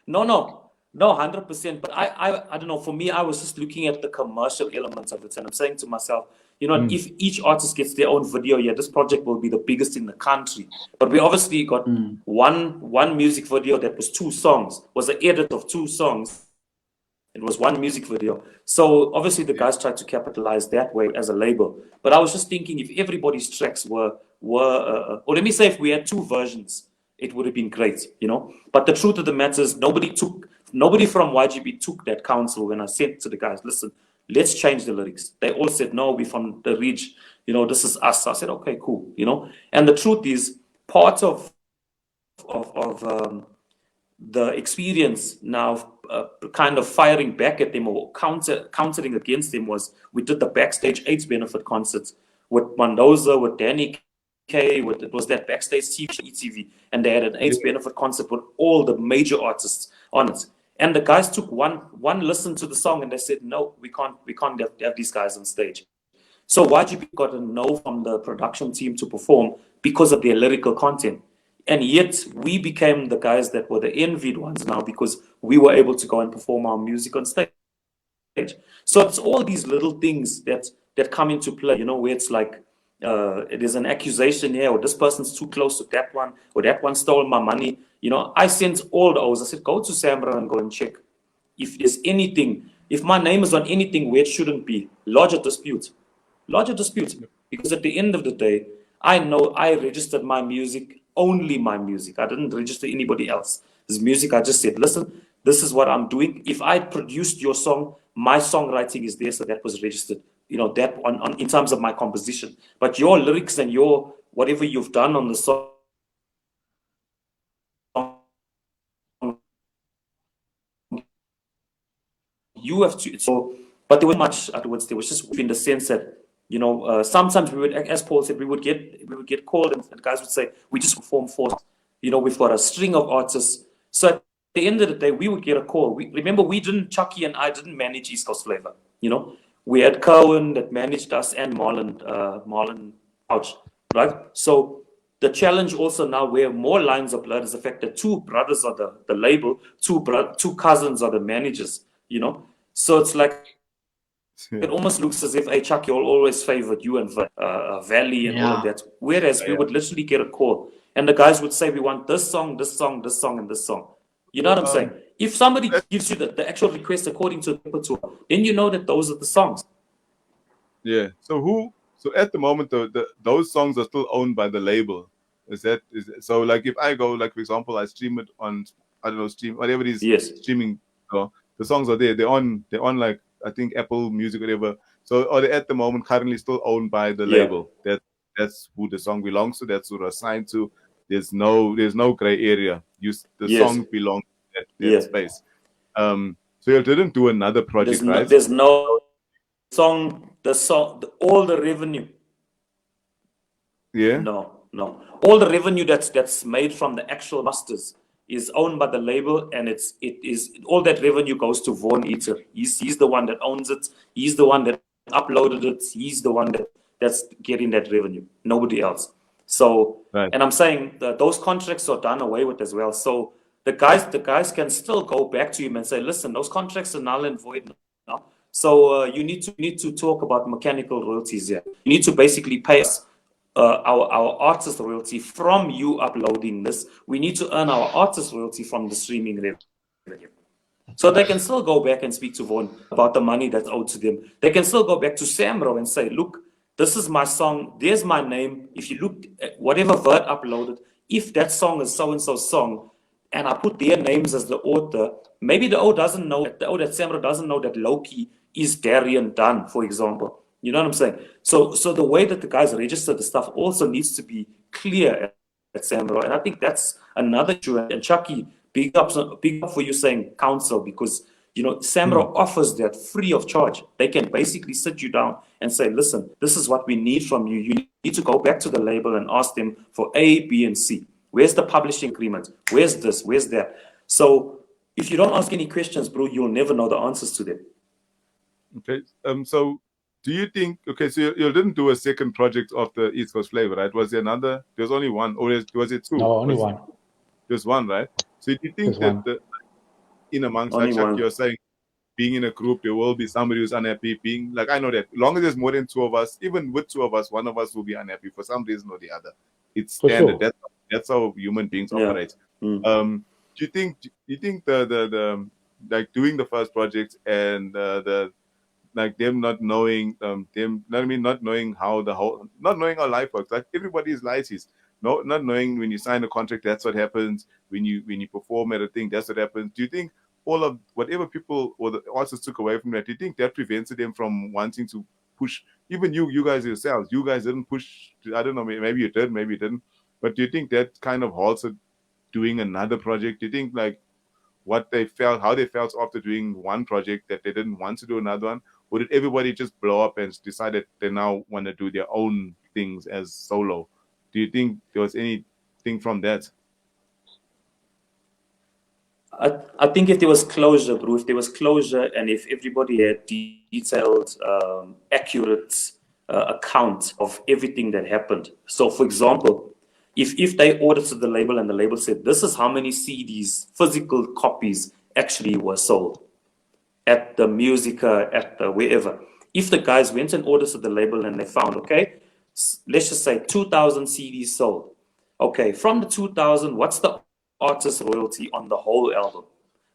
No, 100%. But I don't know. For me, I was just looking at the commercial elements of it, and I'm saying to myself, you know, if each artist gets their own video, yeah, this project will be the biggest in the country. But we obviously got one music video that was 2 songs, was an edit of 2 songs. It was 1 music video. So obviously the guys tried to capitalize that way as a label. But I was just thinking, if everybody's tracks were or let me say, if we had 2 versions, it would have been great, you know. But the truth of the matter is, nobody from YGB took that counsel when I said to the guys, listen, let's change the lyrics. They all said, no, we're from the Ridge, you know, this is us. I said, okay, cool, you know. And the truth is, part of the experience now kind of firing back at them or countering against them was, we did the Backstage AIDS benefit concerts with Mendoza, with Danny K, it was that Backstage ETV, and they had an AIDS benefit concert with all the major artists on it. And the guys took one listen to the song and they said, no, we can't have these guys on stage. So YGB got a no from the production team to perform because of their lyrical content. And yet we became the guys that were the envied ones now because we were able to go and perform our music on stage. So it's all these little things that come into play, you know, where it's like, it is an accusation here, or this person's too close to that one, or that one stole my money. You know, I sent all those. I said, go to Samra and go and check. If there's anything, if my name is on anything where it shouldn't be, lodge a dispute. Lodge a dispute. Because at the end of the day, I know I registered my music, only my music. I didn't register anybody else. This music, I just said, listen, this is what I'm doing. If I produced your song, my songwriting is there, so that was registered. You know, that on in terms of my composition. But your lyrics and your whatever you've done on the song, you have to. So, but there was much afterwards. There was just in the sense that, you know, sometimes we would, as Paul said, we would get called, and the guys would say, we just perform for, you know, we've got a string of artists. So at the end of the day, we would get a call. Remember, Chucky and I didn't manage East Coast Flavor, you know. We had Cohen that managed us and Marlon Pouch, right? So the challenge also now where more lines of blood is the fact that 2 brothers are the label, 2 cousins are the managers, you know? So it's like, it almost looks as if, hey, Chucky always favored you and Valley and all of that. Whereas we would literally get a call and the guys would say, we want this song, this song, this song, and this song. You know what I'm saying? If somebody gives you the actual request according to the paper tour, then you know that those are the songs. Yeah. So at the moment, those songs are still owned by the label. Is it so? Like if I go, like for example, I stream it on, I don't know, whatever it is, streaming. the songs are there. They're on like I think Apple Music or whatever. So are they at the moment currently still owned by the label? That's who the song belongs to. That's who they're assigned to. There's no gray area. The song belongs to that space. So you didn't do another project, right? There's no song. All the revenue. Yeah. No. All the revenue that's made from the actual masters is owned by the label, and it is all that revenue goes to Vaughn Eater. He's the one that owns it. He's the one that uploaded it. He's the one that's getting that revenue. Nobody else. So, and I'm saying that those contracts are done away with as well. So the guys can still go back to him and say, listen, those contracts are null and void now. So you need to talk about mechanical royalties here. You need to basically pay us our artist royalty from you uploading this. We need to earn our artist royalty from the streaming revenue. So they can still go back and speak to Vaughn about the money that's owed to them. They can still go back to Samro and say, look, this is my song. There's my name. If you look at whatever Vert uploaded, if that song is so-and-so song, and I put their names as the author, maybe the O doesn't know, that Samro doesn't know that Loki is Darian Dunn, for example. You know what I'm saying? So the way that the guys register the stuff also needs to be clear at Samro. And I think that's another issue. And Chucky, big up for you saying counsel, because Samro offers that free of charge. They can basically sit you down and say, listen, this is what we need from you. You need to go back to the label and ask them for A, B, and C. Where's the publishing agreement? Where's this? Where's that? So if you don't ask any questions, bro, you'll never know the answers to them. Okay. So do you think, so you didn't do a second project of the East Coast Flavor, right? Was there another? There's only one, or was it two? No, only one. Just one, right? So do you think that in amongst, like Chuck, you're saying, being in a group, there will be somebody who's unhappy, I know that as long as there's more than two of us, even with two of us, one of us will be unhappy for some reason or the other. It's standard. Sure. That's how human beings operate. Do you think the like doing the first project and them not knowing not knowing how not knowing how life works, like everybody's life is not knowing when you sign a contract, that's what happens. When you perform at a thing, that's what happens. Do you think all of whatever people or the artists took away from that, do you think that prevented them from wanting to push? Even you guys yourselves, you guys didn't push. I don't know, maybe you did, maybe you didn't. But do you think that kind of halted doing another project? Do you think like how they felt after doing one project that they didn't want to do another one? Or did everybody just blow up and decided they now want to do their own things as solo? Do you think there was anything from that? I think if there was closure, bro, and if everybody had detailed, accurate account of everything that happened. So, for example, if they audited the label and the label said, this is how many CDs, physical copies, actually were sold at the Musica, at the wherever. If the guys went and audited the label and they found, okay, let's just say 2,000 CDs sold. Okay, from the 2,000, what's the artist royalty on the whole album?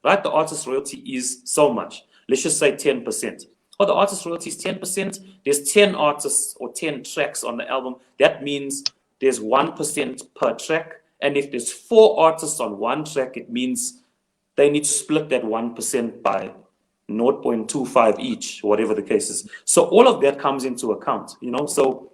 Right? The artist royalty is so much. Let's just say 10%. Oh, the artist royalty is 10%. There's 10 artists or 10 tracks on the album. That means there's 1% per track. And if there's 4 artists on one track, it means they need to split that 1% by 0.25 each, whatever the case is. So all of that comes into account, So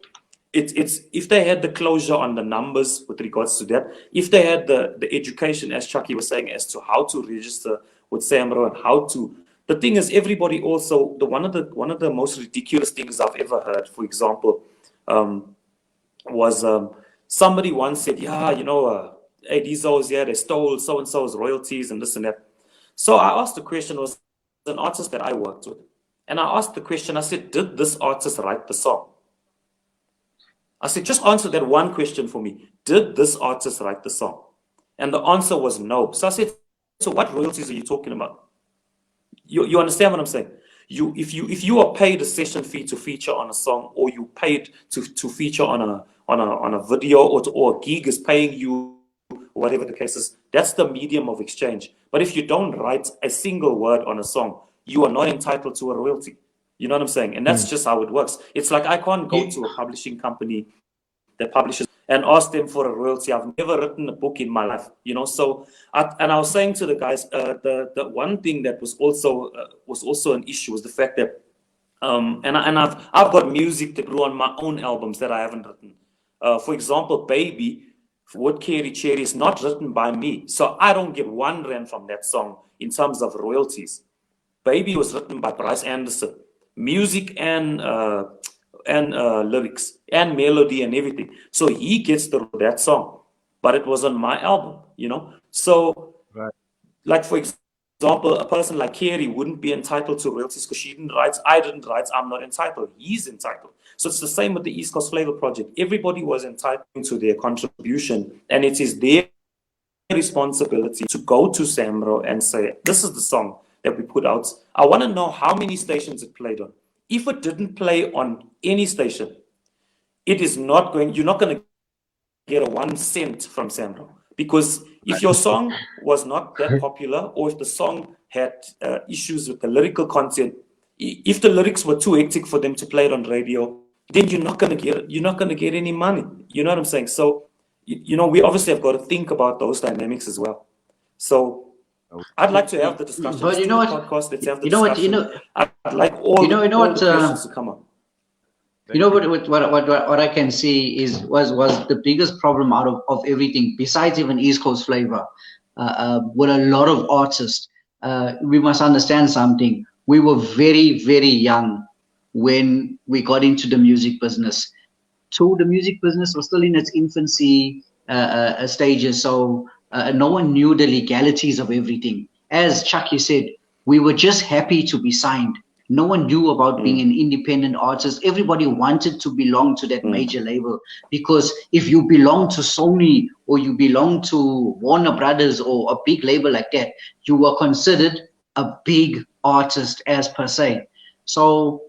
it's if they had the closure on the numbers with regards to that, if they had the education, as Chucky was saying, as to how to register with Samro and how to. The thing is, everybody also one of the most ridiculous things I've ever heard, for example, was somebody once said, hey, these O's, they stole so and so's royalties and this and that. So I asked the question, was an artist that I worked with, and I asked the question. I said, did this artist write the song? I said, just answer that one question for me. Did this artist write the song? And the answer was no. So I said, so what royalties are you talking about? You understand what I'm saying? If you are paid a session fee to feature on a song, or you paid to feature on a video, or a gig is paying you, whatever the case is, that's the medium of exchange. But if you don't write a single word on a song, you are not entitled to a royalty. You know what I'm saying? And that's just how it works. It's like I can't go to a publishing company that publishes and ask them for a royalty. I've never written a book in my life, you know. So, I was saying to the guys, the one thing that was also an issue was the fact that, I've got music that grew on my own albums that I haven't written. For example, Baby with Carey Cherry is not written by me, so I don't get 1 rand from that song in terms of royalties. Baby was written by Bryce Anderson, music and lyrics and melody and everything. So he gets that song, but it was on my album, you know. So, Right. like for example, a person like Carey wouldn't be entitled to royalties because she didn't write. I didn't write. I'm not entitled. He's entitled. So it's the same with the East Coast Flavor Project. Everybody was entitled to their contribution, and it is their responsibility to go to SAMRO and say, this is the song that we put out. I want to know how many stations it played on. If it didn't play on any station, it is not going, you're not going to get a 1 cent from SAMRO. Because if your song was not that popular, or if the song had issues with the lyrical content, if the lyrics were too hectic for them to play it on radio, then you're not going to get any money. You know what I'm saying? So, you know, we obviously have got to think about those dynamics as well. So I'd like to have the discussion. But you know what? Podcast, let's have the You know what? discussion. I'd like all the questions to come up. You know what I can see was the biggest problem out of everything, besides even East Coast Flavor, with a lot of artists. We must understand something. We were very, very young when we got into the music business. So the music business was still in its infancy stages, so no one knew the legalities of everything. As Chucky said, we were just happy to be signed. No one knew about being an independent artist. Everybody wanted to belong to that major label, because if you belong to Sony or you belong to Warner Brothers or a big label like that, you were considered a big artist as per se. So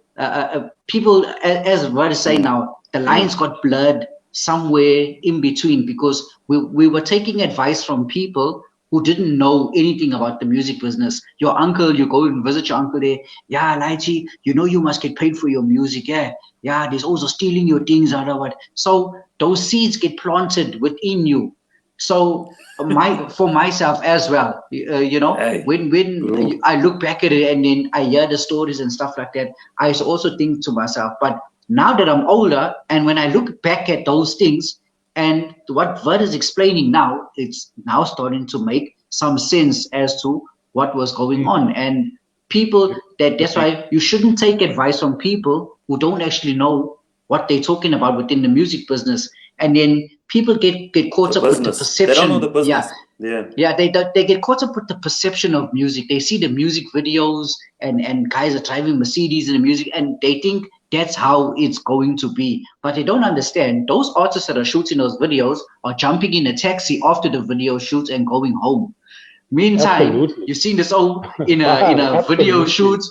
people, as what I say now, the lines got blurred somewhere in between, because we were taking advice from people who didn't know anything about the music business. Your uncle, you go and visit your uncle there. Yeah, Lighty, you know you must get paid for your music. Yeah, there's also stealing your things out of it. So those seeds get planted within you. So for myself as well, you know, when I look back at it and then I hear the stories and stuff like that, I also think to myself, but now that I'm older, and when I look back at those things, and what Vert is explaining now, it's now starting to make some sense as to what was going on. And people, that's why you shouldn't take advice from people who don't actually know what they're talking about within the music business. And then people get caught up with the perception. They don't know the business. Yeah, they get caught up with the perception of music. They see the music videos and guys are driving Mercedes in the music, and they think that's how it's going to be. But they don't understand, those artists that are shooting those videos are jumping in a taxi after the video shoot and going home. Meantime, you've seen this all in a video shoot.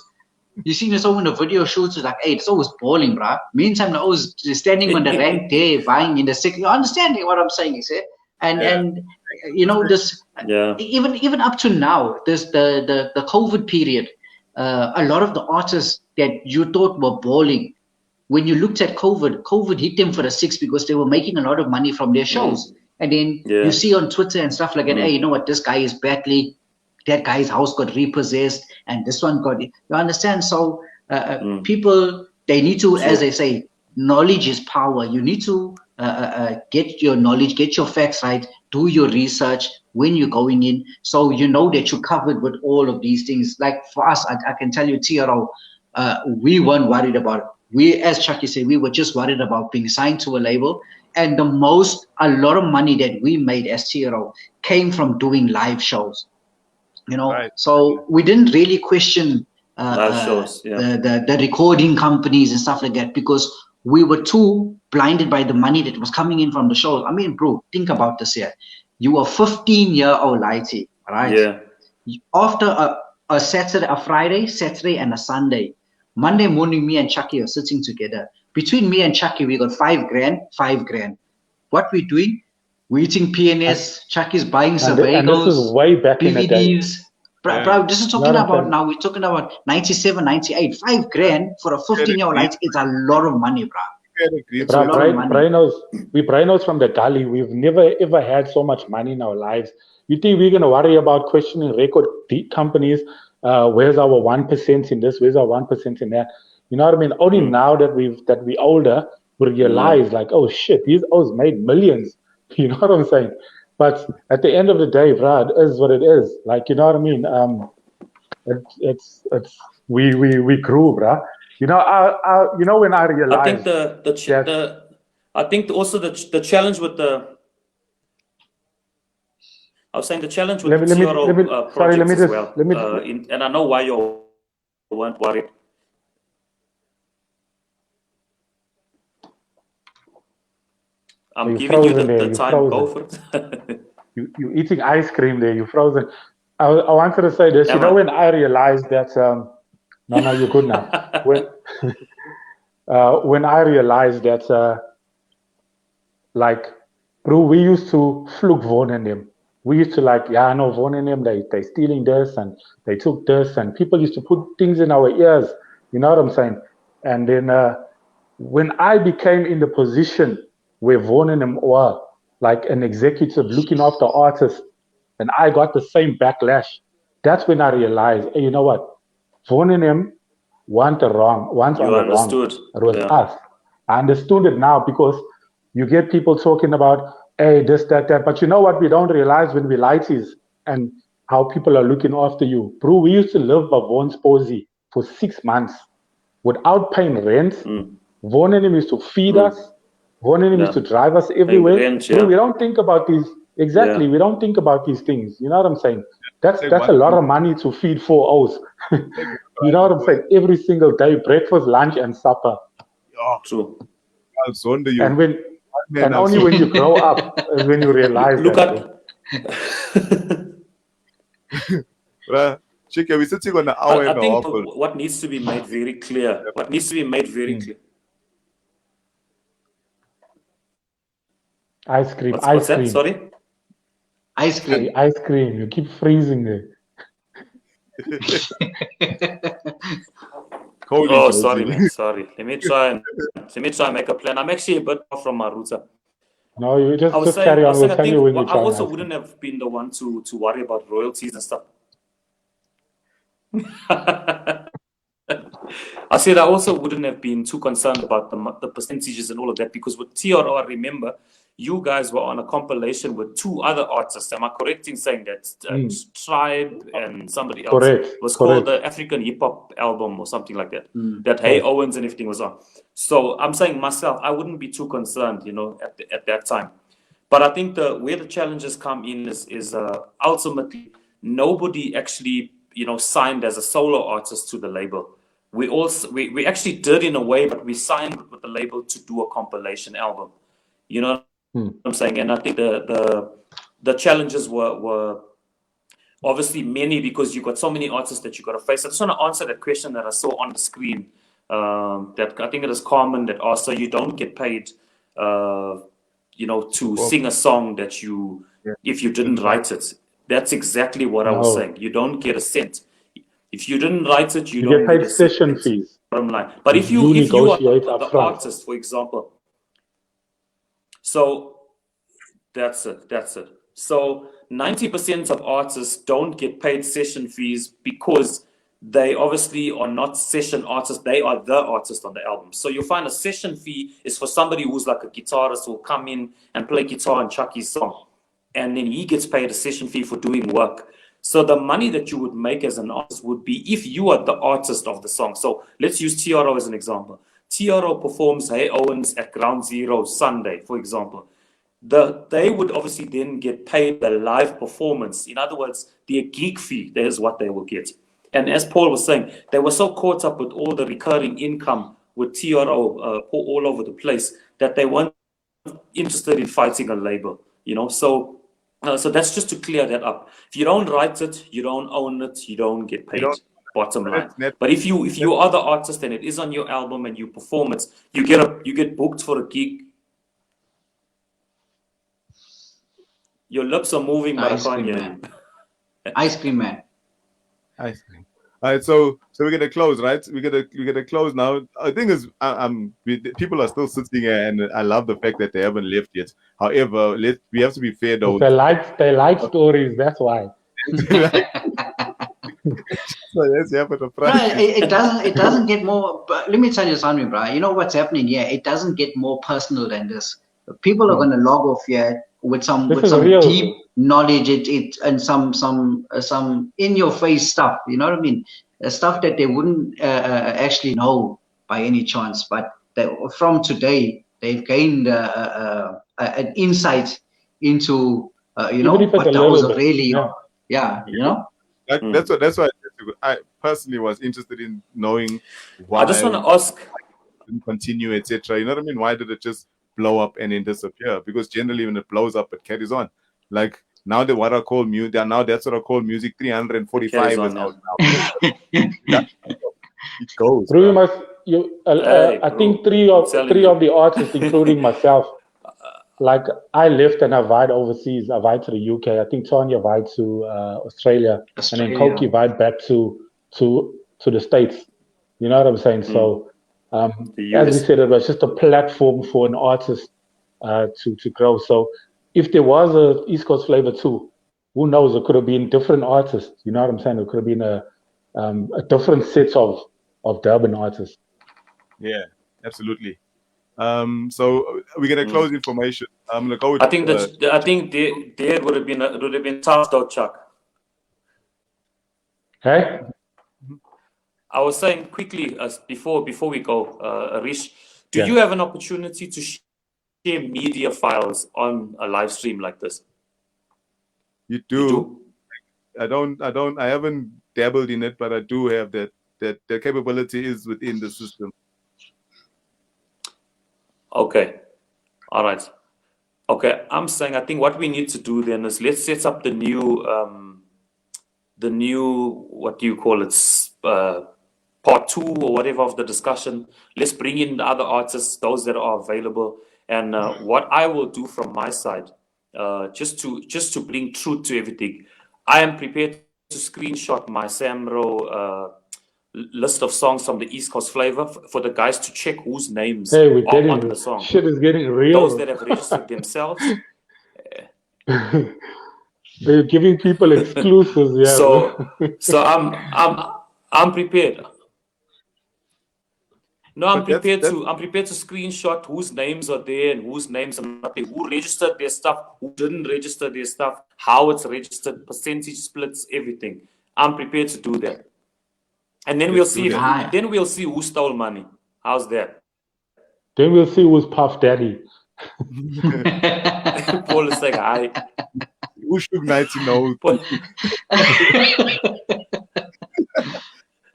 You've seen this all in a video shoot. It's like, hey, it's always balling, bruh. Meantime, I was standing on the rank there, vying in the sick. You're understanding what I'm saying, is it? And you know, this even up to now, this the COVID period, a lot of the artists that you thought were balling, when you looked at COVID hit them for the six, because they were making a lot of money from their shows. And then you see on Twitter and stuff like that, hey, you know what, this guy is battling, that guy's house got repossessed, and this one got it. You understand? So people, they need to, as they say, knowledge is power. You need to get your knowledge, get your facts right, do your research when you're going in, so you know that you're covered with all of these things. Like for us, I can tell you, TRO, we weren't worried about it. We, as Chucky said, we were just worried about being signed to a label. And a lot of money that we made as TRO came from doing live shows. You know, so we didn't really question live shows, the recording companies and stuff like that, because we were too blinded by the money that was coming in from the shows. I mean, bro, think about this here. You were 15-year-old Lighty, right? Yeah. After a Saturday, a Friday, Saturday, and a Sunday, Monday morning, me and Chucky are sitting together. Between me and Chucky, we got $5 grand. What we doing? We're eating PNS. Chucky's buying some bagels. And this is way back in the day. Bro, this is talking about now. We're talking about 97, 98. $5 grand for a 15-year-old Lighty is a lot of money, bro. It's a lot of money. Brainos from the gully. We've never ever had so much money in our lives. You think we're gonna worry about questioning record companies? Where's our 1% in this? Where's our 1% in that? You know what I mean? Only now that we're older, we realize like, oh shit, these O's made millions. You know what I'm saying? But at the end of the day, bruh, it is what it is. Like, you know what I mean? We grew, bruh. You know, when I realized, I think also the challenge with the. I was saying the challenge with the TRO projects as well. And I know why you weren't worried. I'm giving you the time. Go for it. You're eating ice cream there. You're frozen. I wanted to say this. You know, when I realized that, no, you're good now. When I realized that, like, bro, we used to fluke Von and them. We used to like, yeah, I know Von and them, they stealing this and they took this, and people used to put things in our ears. You know what I'm saying? And then when I became in the position where Von and them were, like an executive looking after artists, and I got the same backlash, that's when I realized, hey, you know what? Von and them weren't on the wrong. It was us. I understood it now, because you get people talking about, hey, this, that. But you know what we don't realize when we lighties and how people are looking after you? Bro, we used to live by Von's Posy for 6 months without paying rent. Von and him used to feed us. Von and him used to drive us everywhere. Bro, we don't think about these. Exactly. We don't think about these things. You know what I'm saying? That's a lot of money to feed 4 O's. You know what I'm saying? Every single day, breakfast, lunch, and supper. True. And only when you grow up is when you realize that. Chika, we're sitting on an hour and a half. I think what needs to be made very clear. Ice cream. What's that? Sorry? Ice cream. Ice cream. You keep freezing there. Oh, sorry, man. Sorry. Let me try and make a plan. I'm actually a bit off from my route. No, you just carry on. We'll tell you when you try. I also wouldn't have been the one to worry about royalties and stuff. I said I also wouldn't have been too concerned about the percentages and all of that, because with TRO, I remember you guys were on a compilation with 2 other artists. Am I correct in saying that? Tribe and somebody else. Correct. It was called the African Hip Hop Album or something like that. That Hey Owens and everything was on. So I'm saying myself, I wouldn't be too concerned, you know, at that time. But I think where the challenges come in is ultimately nobody actually, you know, signed as a solo artist to the label. We actually did in a way, but we signed with the label to do a compilation album. You know what I'm saying? And I think the challenges were obviously many, because you got so many artists that you got to face. I just want to answer that question that I saw on the screen. That I think it is Carmen that asked, so you don't get paid, you know, to sing a song that if you didn't write it. That's exactly what I was saying. You don't get a cent. If you didn't write it, you don't get paid session fees. Bottom line. But if you are the artist, for example, so that's it. So 90% of artists don't get paid session fees because they obviously are not session artists. They are the artist on the album. So you'll find a session fee is for somebody who's like a guitarist who will come in and play guitar and chuck his song. And then he gets paid a session fee for doing work. So the money that you would make as an artist would be if you are the artist of the song. So let's use TRO as an example. TRO performs Hey Owens at Ground Zero Sunday, for example. They would obviously then get paid the live performance. In other words, their gig fee, that is what they will get. And as Paul was saying, they were so caught up with all the recurring income with TRO all over the place that they weren't interested in fighting a label, you know. So that's just to clear that up. If you don't write it, you don't own it, you don't get paid. Bottom line. But if you are the artist and it is on your album and you perform it, you get booked for a gig. Your lips are moving, but I can't hear you. Ice cream man. Ice cream. All right, so we're gonna close, right? We're gonna close now. The thing is, people are still sitting here, and I love the fact that they haven't left yet. However, we have to be fair, though. They like stories. That's why. So yes, yeah, but Right, it doesn't get more. But let me tell you something, bro. You know what's happening here? It doesn't get more personal than this. People are going to log off here with some real. deep knowledge, and some in your face stuff. You know what I mean? Stuff that they wouldn't actually know by any chance. But from today, they've gained an insight into you know, what that was really. Yeah, you know. That's why I personally was interested in knowing why. I just want to ask, didn't continue, etc. You know what I mean? Why did it just blow up and then disappear? Because generally, when it blows up, it carries on. Like now, that's what I call music 345 is out now. It goes. Through I think three of the artists, including myself. Like I left and I vied overseas. I vied to the UK. I think Tanya vied to Australia, and then Koki vied back to the States. You know what I'm saying? So, as we said, it was just a platform for an artist to grow. So, if there was a East Coast Flavor too, who knows? It could have been different artists. You know what I'm saying? It could have been a different set of Durban artists. Yeah, absolutely. So we're gonna close information. I'm gonna go with. I think there would have been tough though, Chuck. Hey. I was saying quickly before we go, Rish, do you have an opportunity to share media files on a live stream like this? You do. I haven't dabbled in it, but I do have that the capability is within the system. Okay. All right. Okay. I'm saying I think what we need to do then is let's set up the new what do you call it, part 2 or whatever of the discussion. Let's bring in the other artists, those that are available, and what I will do from my side, just to bring truth to everything, I am prepared to screenshot my Samro list of songs from the East Coast Flavor for the guys to check whose names are on the song. Shit is getting real. Those that have registered themselves. They're giving people exclusives. Yeah. So I'm prepared. No, I'm prepared to screenshot whose names are there and whose names are not there, who registered their stuff, who didn't register their stuff, how it's registered, percentage splits, everything. I'm prepared to do that. And then we'll see who stole money. How's that? Then we'll see who's Puff Daddy. Paul is like, hi. Who should like to know?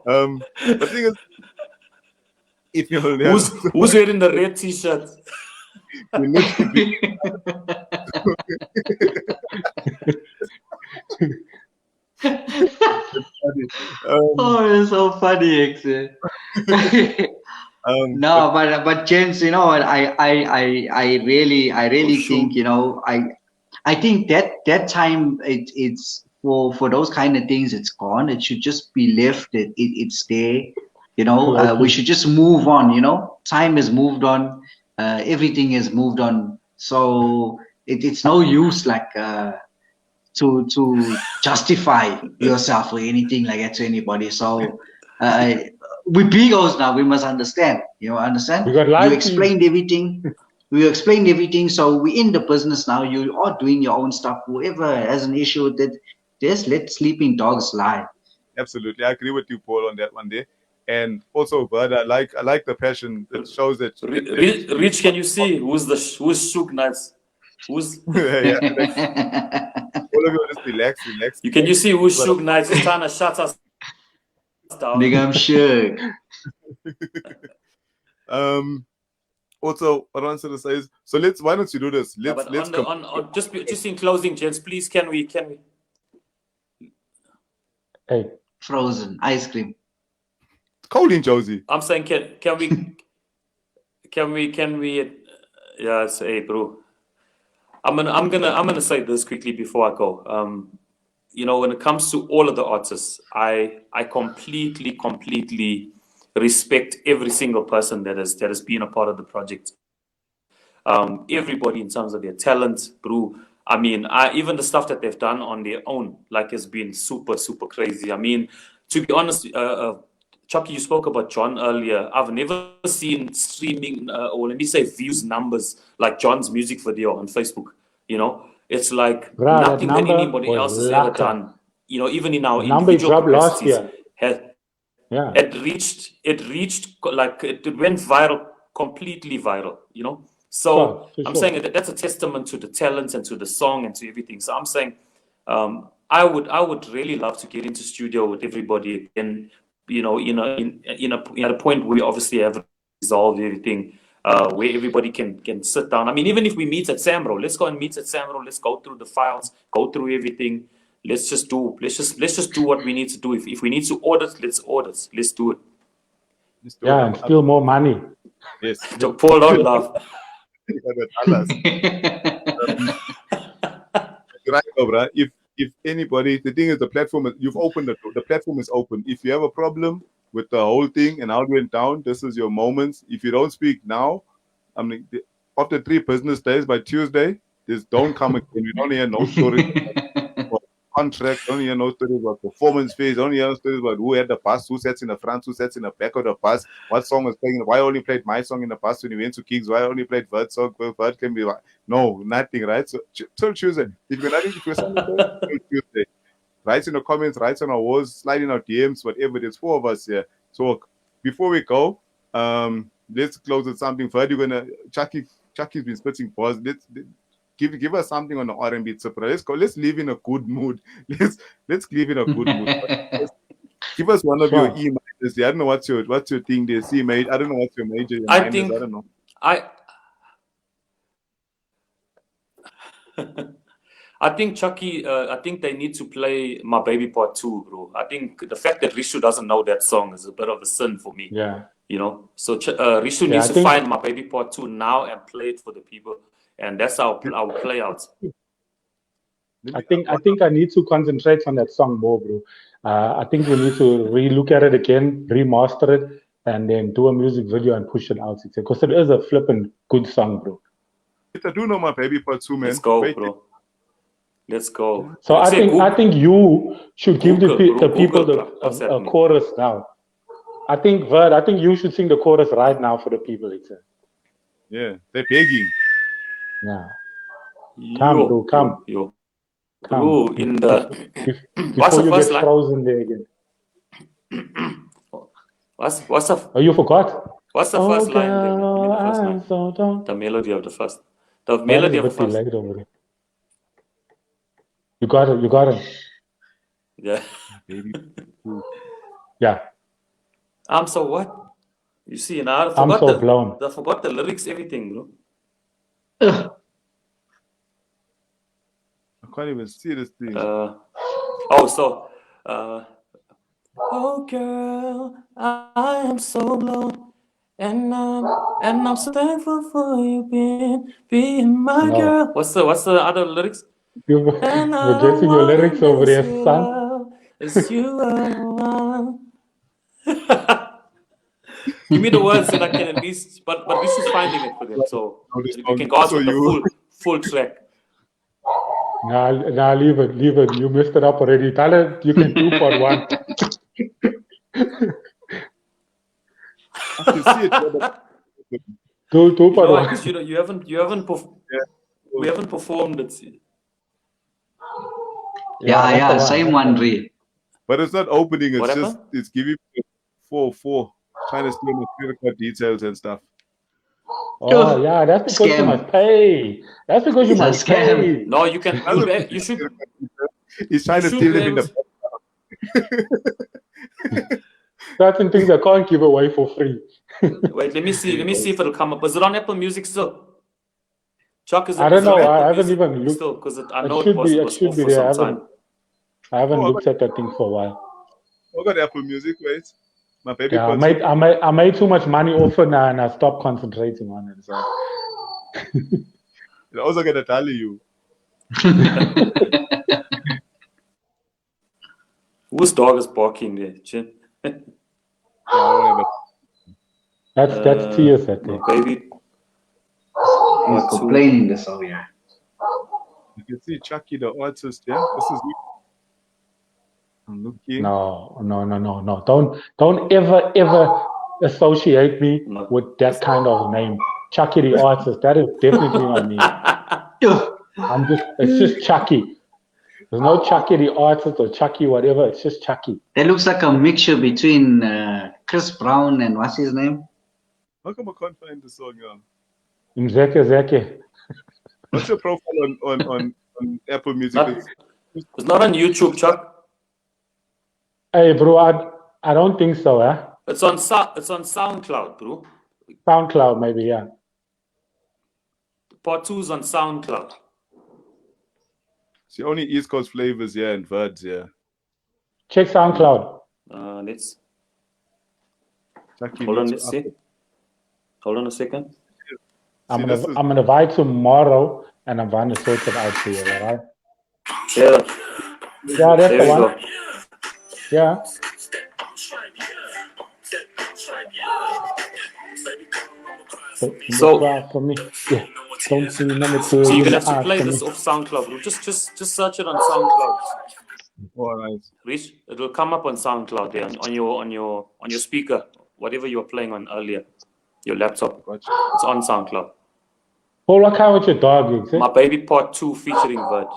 The thing is, if you're who's wearing the red t-shirt? It's so funny, no, but James, you know what? I really think, you know, I think that time it's for those kind of things, it's gone. It should just be left. It's there. You know, we should just move on. You know, time has moved on. Everything has moved on. So it's no use like to justify yourself or anything like that to anybody. So with Bigos now, we must understand. You know, understand? You explained everything. We explained everything. So we're in the business now. You are doing your own stuff. Whoever has an issue with it, just let sleeping dogs lie. Absolutely, I agree with you, Paul, on that one day. And also, Bud, I like the passion that shows that. Rich, can you see who's Shook Knights? Who's? Yeah, all of you just relax. Can you see who's Shook Knights? He's trying to shut us down. Nigga, I'm shook. Also, what I wanted to say is, so why don't you do this? Just in closing, gents, please, can we? Hey, frozen ice cream. Cold in Josie. I'm saying, can we? Yeah, say, bro. I'm gonna say this quickly before I go. you know, when it comes to all of the artists, I completely respect every single person that has been a part of the project. Everybody in terms of their talent, bro. I mean, even the stuff that they've done on their own, like, has been super, super crazy. I mean, to be honest, Chucky, you spoke about John earlier. I've never seen streaming, or let me say views numbers like John's music video on Facebook. You know, it's like Bruh, that nothing that number anybody was else has ever lacquer. done. You know, even in our The number it individual dropped last capacities, year. Yeah. it reached like it went viral, completely viral. You know. So I'm saying that that's a testament to the talent and to the song and to everything. So I'm saying I would really love to get into studio with everybody again. You know, at a point where we obviously have resolved everything, where everybody can sit down. I mean, even if we meet at Samro, let's go and meet at Samro. Let's go through the files, go through everything. Let's just do what we need to do. If we need to audit, let's audit. Let's do it. Yeah, and steal more money. Yes. Paul, don't laugh. Right, Cobra. If anybody, the thing is, the platform you've opened the platform is open. If you have a problem with the whole thing and how it went down, this is your moments. If you don't speak now, I mean, after 3 business days, by Tuesday, don't come again. We don't hear no stories about contract, don't hear no stories about performance fees, don't hear no stories about who had the bus, who sits in the front, who sits in the back of the bus, what song was playing, why I only played my song in the bus when you went to Kings, why I only played Vert's song, Vert can be no, nothing, right? So till Tuesday. If you're something, till Tuesday. Write in the comments, write on our walls, slide in our DMs, whatever. There's 4 of us here. So before we go, let's close with something. Vert, you're gonna Chucky's been spitting balls. Let's give us something on the R&B Tsipra. Let's go. Let's live in a good mood. Let's live in a good mood. Give us one of your E majors. I don't know what's your thing there. C major. I don't know what's your major. Your I think I don't know. I think Chucky. I think they need to play My Baby Part 2, bro. I think the fact that Rishu doesn't know that song is a bit of a sin for me. Yeah. You know. So Rishu needs to find My Baby Part 2 now and play it for the people. And that's our play out. I think I need to concentrate on that song more, bro. I think we need to re-look at it again, remaster it, and then do a music video and push it out. Because it is a flippin' good song, bro. I do know My Baby Part 2, man. Let's go, bro. Let's go. So I think you should give the people a chorus now. I think Vert, you should sing the chorus right now for the people. Yeah, they're begging. Yeah. Come, bro, come. Yo. Come. Bro, in the before you get frozen there again. What's the? Oh, you forgot? What's the first line? The melody of the first. The melody of the first. You got it. Yeah. Yeah. I'm so what? You see, now I forgot the lyrics, everything, bro. I can't even see this thing. Oh girl, I am so blown, and I'm so thankful for you being my girl. What's the other lyrics? You're getting your lyrics over there, son. It's you are. Give me the words that I can at least, but we should finding it for them, so we can go out with the full track. Nah, leave it. You messed it up already. Tell it you can do part 1. I can see it. Do part 1. You haven't we haven't performed it. Yeah, same one, Ray. But it's not opening. What It's happened? it's giving me 4 trying to steal my credit card details and stuff. Oh yeah, that's because you must pay. That's because you must pay. No, you can. You should. He's trying to steal it in the. Certain things I can't give away for free. Wait, let me see if it'll come up. Is it on Apple Music still? Chuck, is it? I don't know. I haven't even looked. Still, because I know it should be there. I haven't Oh, looked at that thing for a while. I got Apple Music, wait. My baby. Yeah, I made too much money off it now, and I stopped concentrating on it. So. I'm also gonna tell you. Whose dog is barking there, Chin? Yeah, I don't have a- That's Tia's, I think. Baby. He's Part two. complaining this all, yeah. You can see Chucky the artist, yeah? This is I'm looking. No. Don't ever associate me No. with that kind of name. Chucky the artist. That is definitely not me. It's just Chucky. There's no Chucky the artist or Chucky whatever. It's just Chucky. That looks like a mixture between Chris Brown and what's his name? How come I can't find the song? Zeke. What's your profile on Apple Music? It's not on YouTube, Chuck. Hey, bro, I don't think so, eh? It's on SoundCloud, bro. SoundCloud, maybe, yeah. Part 2 is on SoundCloud. See, only East Coast flavors here and Verds here. Check SoundCloud. Let's Chucky hold on. needs Let's to see. Hold on a second. I'm this is- gonna buy tomorrow, and I'm gonna sort it out for you, all right? Yeah, Yeah, that's there the we one. go. Yeah. So- Cry for me. Yeah. Don't see number two. So you're in gonna the have to eyes play for this me. off SoundCloud, bro. Just search it on SoundCloud. All right. Rich, it will come up on SoundCloud there on your speaker, whatever you were playing on earlier, your laptop. Gotcha. It's on SoundCloud. Paul, what kind with your dog is it? My Baby Part 2 featuring Vert.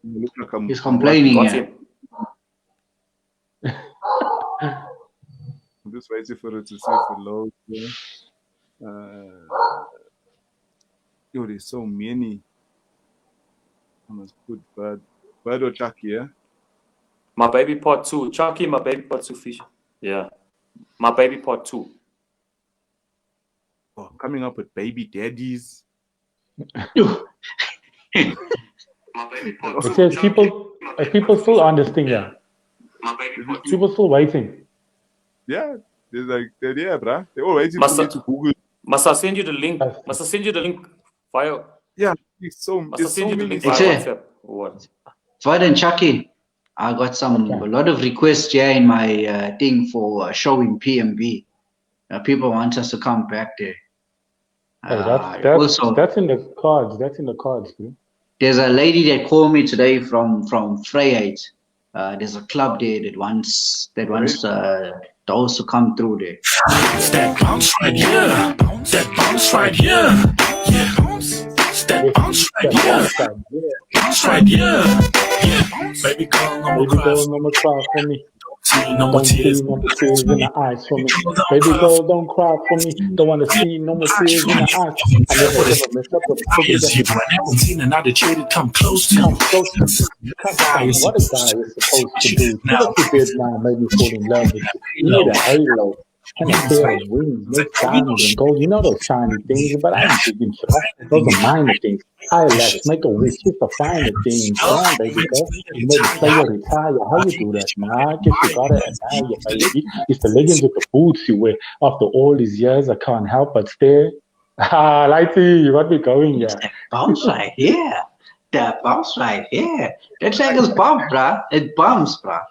You look like I'm He's complaining. Got Yeah. him. I'm just waiting for it to see if it loads. Yeah. Yo, there's so many. I must put Bird or Chucky, yeah? My Baby Part 2. Chucky, My Baby Part 2 feature. Yeah. My Baby Part 2. Oh, coming up with baby daddies. It says people still on this thing, yeah. People still waiting. Yeah, they're like, yeah, bruh. They're all waiting Must for me I- to Google. Must I send you the link? Must I send you the link via? Yeah, it's so, Must I there's so send you the many. link via It's WhatsApp? Or what? Fred and Chucky, I got a lot of requests here in my thing for a show in PMB. People want us to come back there. Hey, also, that's in the cards. That's in the cards, bro. there's a lady that called me today from Vryheid. There's a club there that wants those to come through there. It's that bounce right here. That bounce right here. Yeah. It's that bounce right here. Bounce right here. Yeah. Baby girl, no more Baby cry. girl, no more cry for me. See no more Don't see tears. no more tears in the eyes for me. Baby girl, don't cry for me. Don't want to see no more tears in the eyes. I never ever messed up with a Is you and haven't seen another chick that come close to you. Come close. Come what a guy is supposed to do. See what you did now made me fall in love with you. You need a halo and a pair of wings. No diamond and gold. You know those shiny things, but I ain't thinking so. Those are minor things. Eyelashes, make a wish, just a finer thing. Come on, baby girl. You made a player retire. How you do that, man? I guess you gotta admire your baby. It's the leggings with the boots you wear. After all these years, I can't help but stare. Ah, Lighty, you got me going, yeah. That bounce right here. That bounce right here. That track is bump, bruh. It bumps, bruh.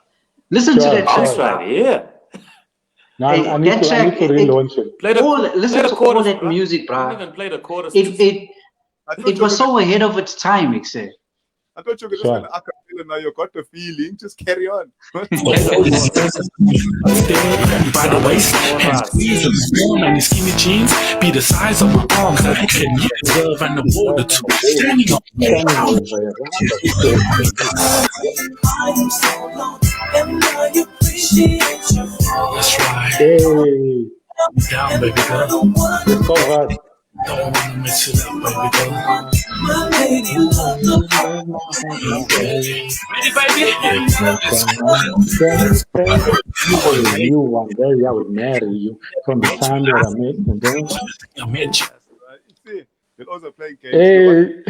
Listen to Sure, that track. Bounce sure. right here. No, Hey, I need that to track, relaunch it. Play the, Listen play the to all chorus, that bruh. music, Don't bruh. even play the chorus. It was so ahead of its time, Ixer. I thought you were just Sure. going to acapella now. You got the feeling. Just carry on. By the waist, and squeeze and warm, and his skinny jeans be the size of my arms. I can get love and the border too. Standing up, that's right. Hey, Down, baby girl. let's go hard. Don't wanna mess it up, baby girl. You one day I would marry you from the time that I met and then. I met you. Right? You see, they're also playing games. Hey,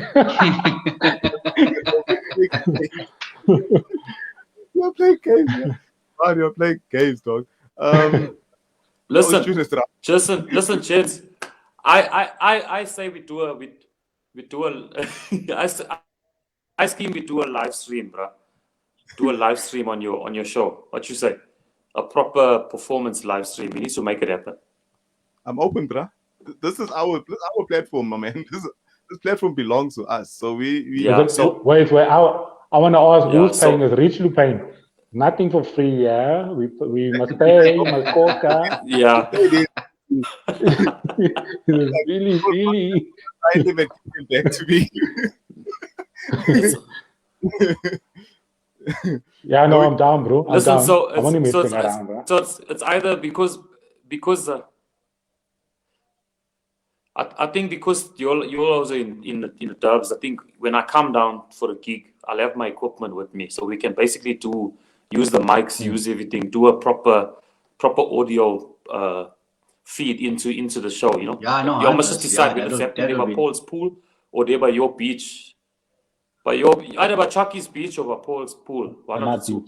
You're playing games. Yeah. Man, you're playing games, dog. Listen, Jason, listen, Chins. I say we do We do Ice Cream, we do a live stream, bro. Do a live stream on your show. What you say? A proper performance live stream. We need to make it happen. I'm open, bruh. This is our platform, my man. This platform belongs to us. So we Yeah. So wait. I want to ask, Yeah, who's paying? Is Richlu paying? Nothing for free, yeah. We must pay. Must coca. yeah. really. I live and give it back to me. Yeah, no, I'm down, bro. I'm Listen, down. so I'm only it's, so, messing it's, around, bro. so it's either because I think because you're also in the dubs. I think when I come down for a gig, I'll have my equipment with me, so we can basically use the mics, use everything, do a proper audio feed into the show. You know, Yeah, no, you must just decide whether it's happening there by Paul's pool or there by your beach. Either by Chucky's beach or by Paul's pool. One of the two.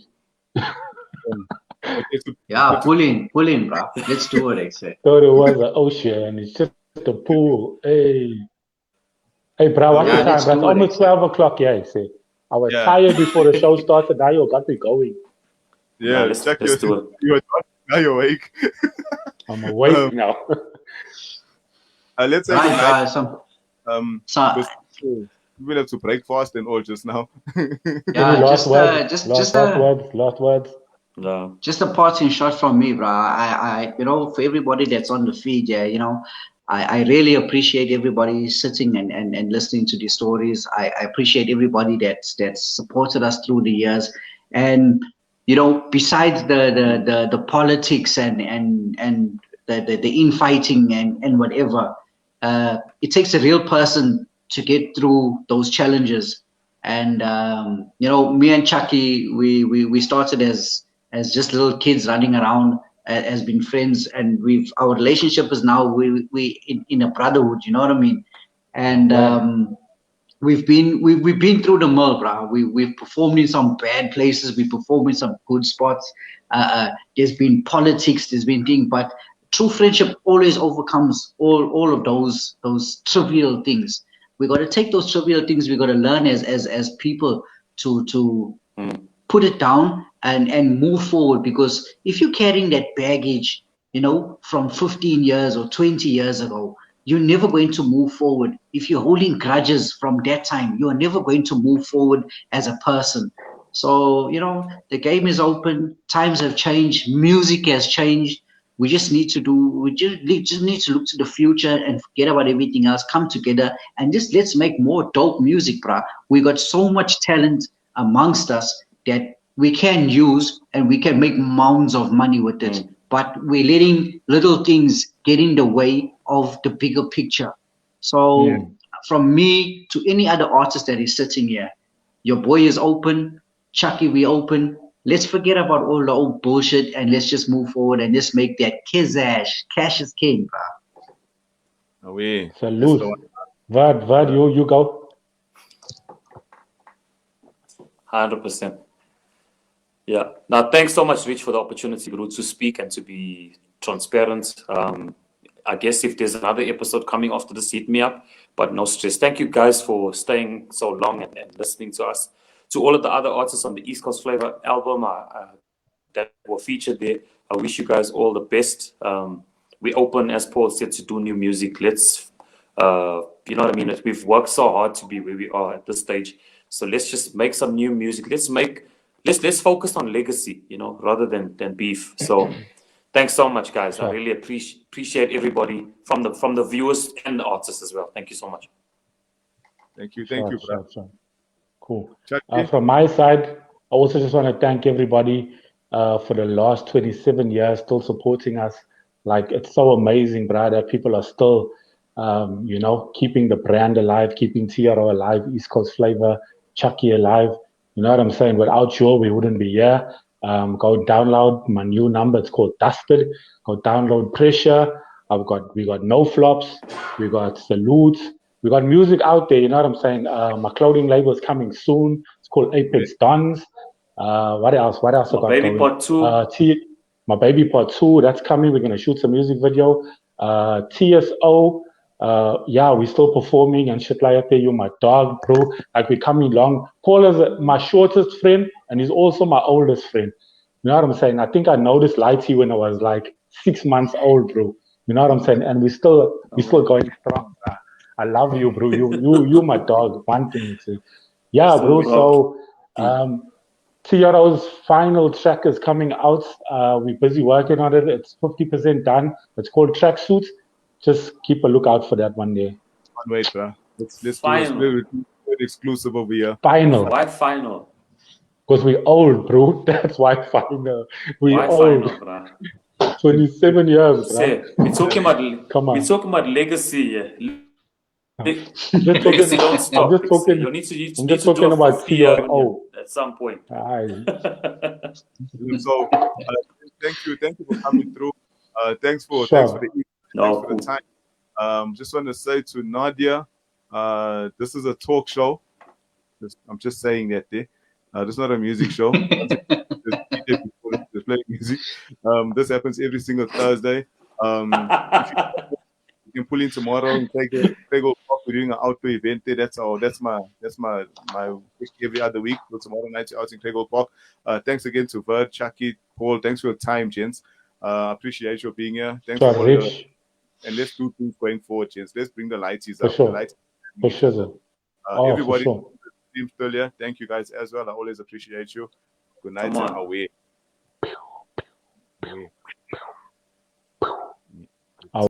Yeah, pull in, bro. Let's do it, actually. Thought it was an ocean. It's just a pool. Hey, bro, what's the time? It's almost 12 o'clock. Yeah, see. I was tired before the show started. Now you got me going. Yeah, let's do it. Now you're awake. I'm awake now. Let's say so we will have to break fast and all just now. Yeah, last words. No. Just a parting shot from me, bro. I for everybody that's on the feed, I really appreciate everybody sitting and listening to these stories. I appreciate everybody that's supported us through the years. And besides the politics and the infighting and whatever, it takes a real person to get through those challenges. And me and Chucky, we started as just little kids running around, as been friends, and our relationship is now we in a brotherhood, you know what I mean? And we've been through the mill, bro. We've performed in some bad places, we performed in some good spots. There's been politics, there's been things, but true friendship always overcomes all of those trivial things. We got to take those trivial things. We got to learn as people to put it down and move forward. Because if you're carrying that baggage, from 15 years or 20 years ago, you're never going to move forward. If you're holding grudges from that time, you are never going to move forward as a person. So the game is open. Times have changed. Music has changed. We just need to look to the future and forget about everything else, come together and just let's make more dope music, bruh. We got so much talent amongst us that we can use and we can make mounds of money with it. But we're letting little things get in the way of the bigger picture. So from me to any other artist that is sitting here, your boy is open, Chucky, we open. Let's forget about all the old bullshit and let's just move forward and just make that kizash. Cash is king, bro. Away. Salute. Vad, you go. 100%. Yeah. Now, thanks so much, Rich, for the opportunity, bro, to speak and to be transparent. I guess if there's another episode coming after this, hit me up, but no stress. Thank you guys for staying so long and listening to us. To all of the other artists on the East Coast Flavor album that were featured there, I wish you guys all the best. We open, as Paul said, to do new music. Let's, you know what I mean? We've worked so hard to be where we are at this stage. So let's just make some new music. Let's focus on legacy, rather than beef. So thanks so much, guys. Sure. I really appreciate everybody from the viewers and the artists as well. Thank you so much. Thank you, bro. Sure. Cool. From my side, I also just want to thank everybody for the last 27 years still supporting us. Like, it's so amazing, brother. People are still, keeping the brand alive, keeping TRO alive, East Coast Flavor, Chucky alive. You know what I'm saying? Without you, we wouldn't be here. Go download my new number. It's called Dusted. Go download Pressure. We got No Flops. We got Salutes. We got music out there, you know what I'm saying? My clothing label is coming soon. It's called Apex Dons. What else? My Baby Part 2. My Baby Part 2, that's coming. We're going to shoot some music video. TSO, yeah, we're still performing and shit like that. You're my dog, bro. Like, we're coming along. Paul is my shortest friend, and he's also my oldest friend. You know what I'm saying? I think I noticed Lighty when I was like 6 months old, bro. You know what I'm saying? And we're still going strong. I love you, bro. You my dog. One thing. Yeah, bro. So TRO's final track is coming out. We're busy working on it. It's 50% done. It's called Tracksuits. Just keep a lookout for that one day. Can't wait, bro. Let's do Final. a split exclusive over here. Final. Why final? Because we're old, bro. That's why final. We're Why old. final, bro? 27 years, bro. Say, we're talking about Come on. we're talking about legacy. Yeah. Just Legacy talking, don't stop. I'm just talking, You need to, I'm need just to do talking a about 50-year TRO. at some point. Aye. So thank you for coming through. Thanks for Sure. the time. Just want to say to Nadia, this is a talk show. I'm just saying that there. This is not a music show. Just playing music. This happens every single Thursday. If you can pull in tomorrow and take a We're doing an outdoor event there. That's my every other week. So tomorrow night you're out in Craig Park. Thanks again to Verd, Chucky, Paul. Thanks for your time, gents. Appreciate you being here. Thanks Sure, for all Rich. and let's do things going forward, gents. Let's bring the lighties For up. sure. The lights. For sure. Everybody, for sure. team still here. Thank you guys as well. I always appreciate you. Good night Come and on. away.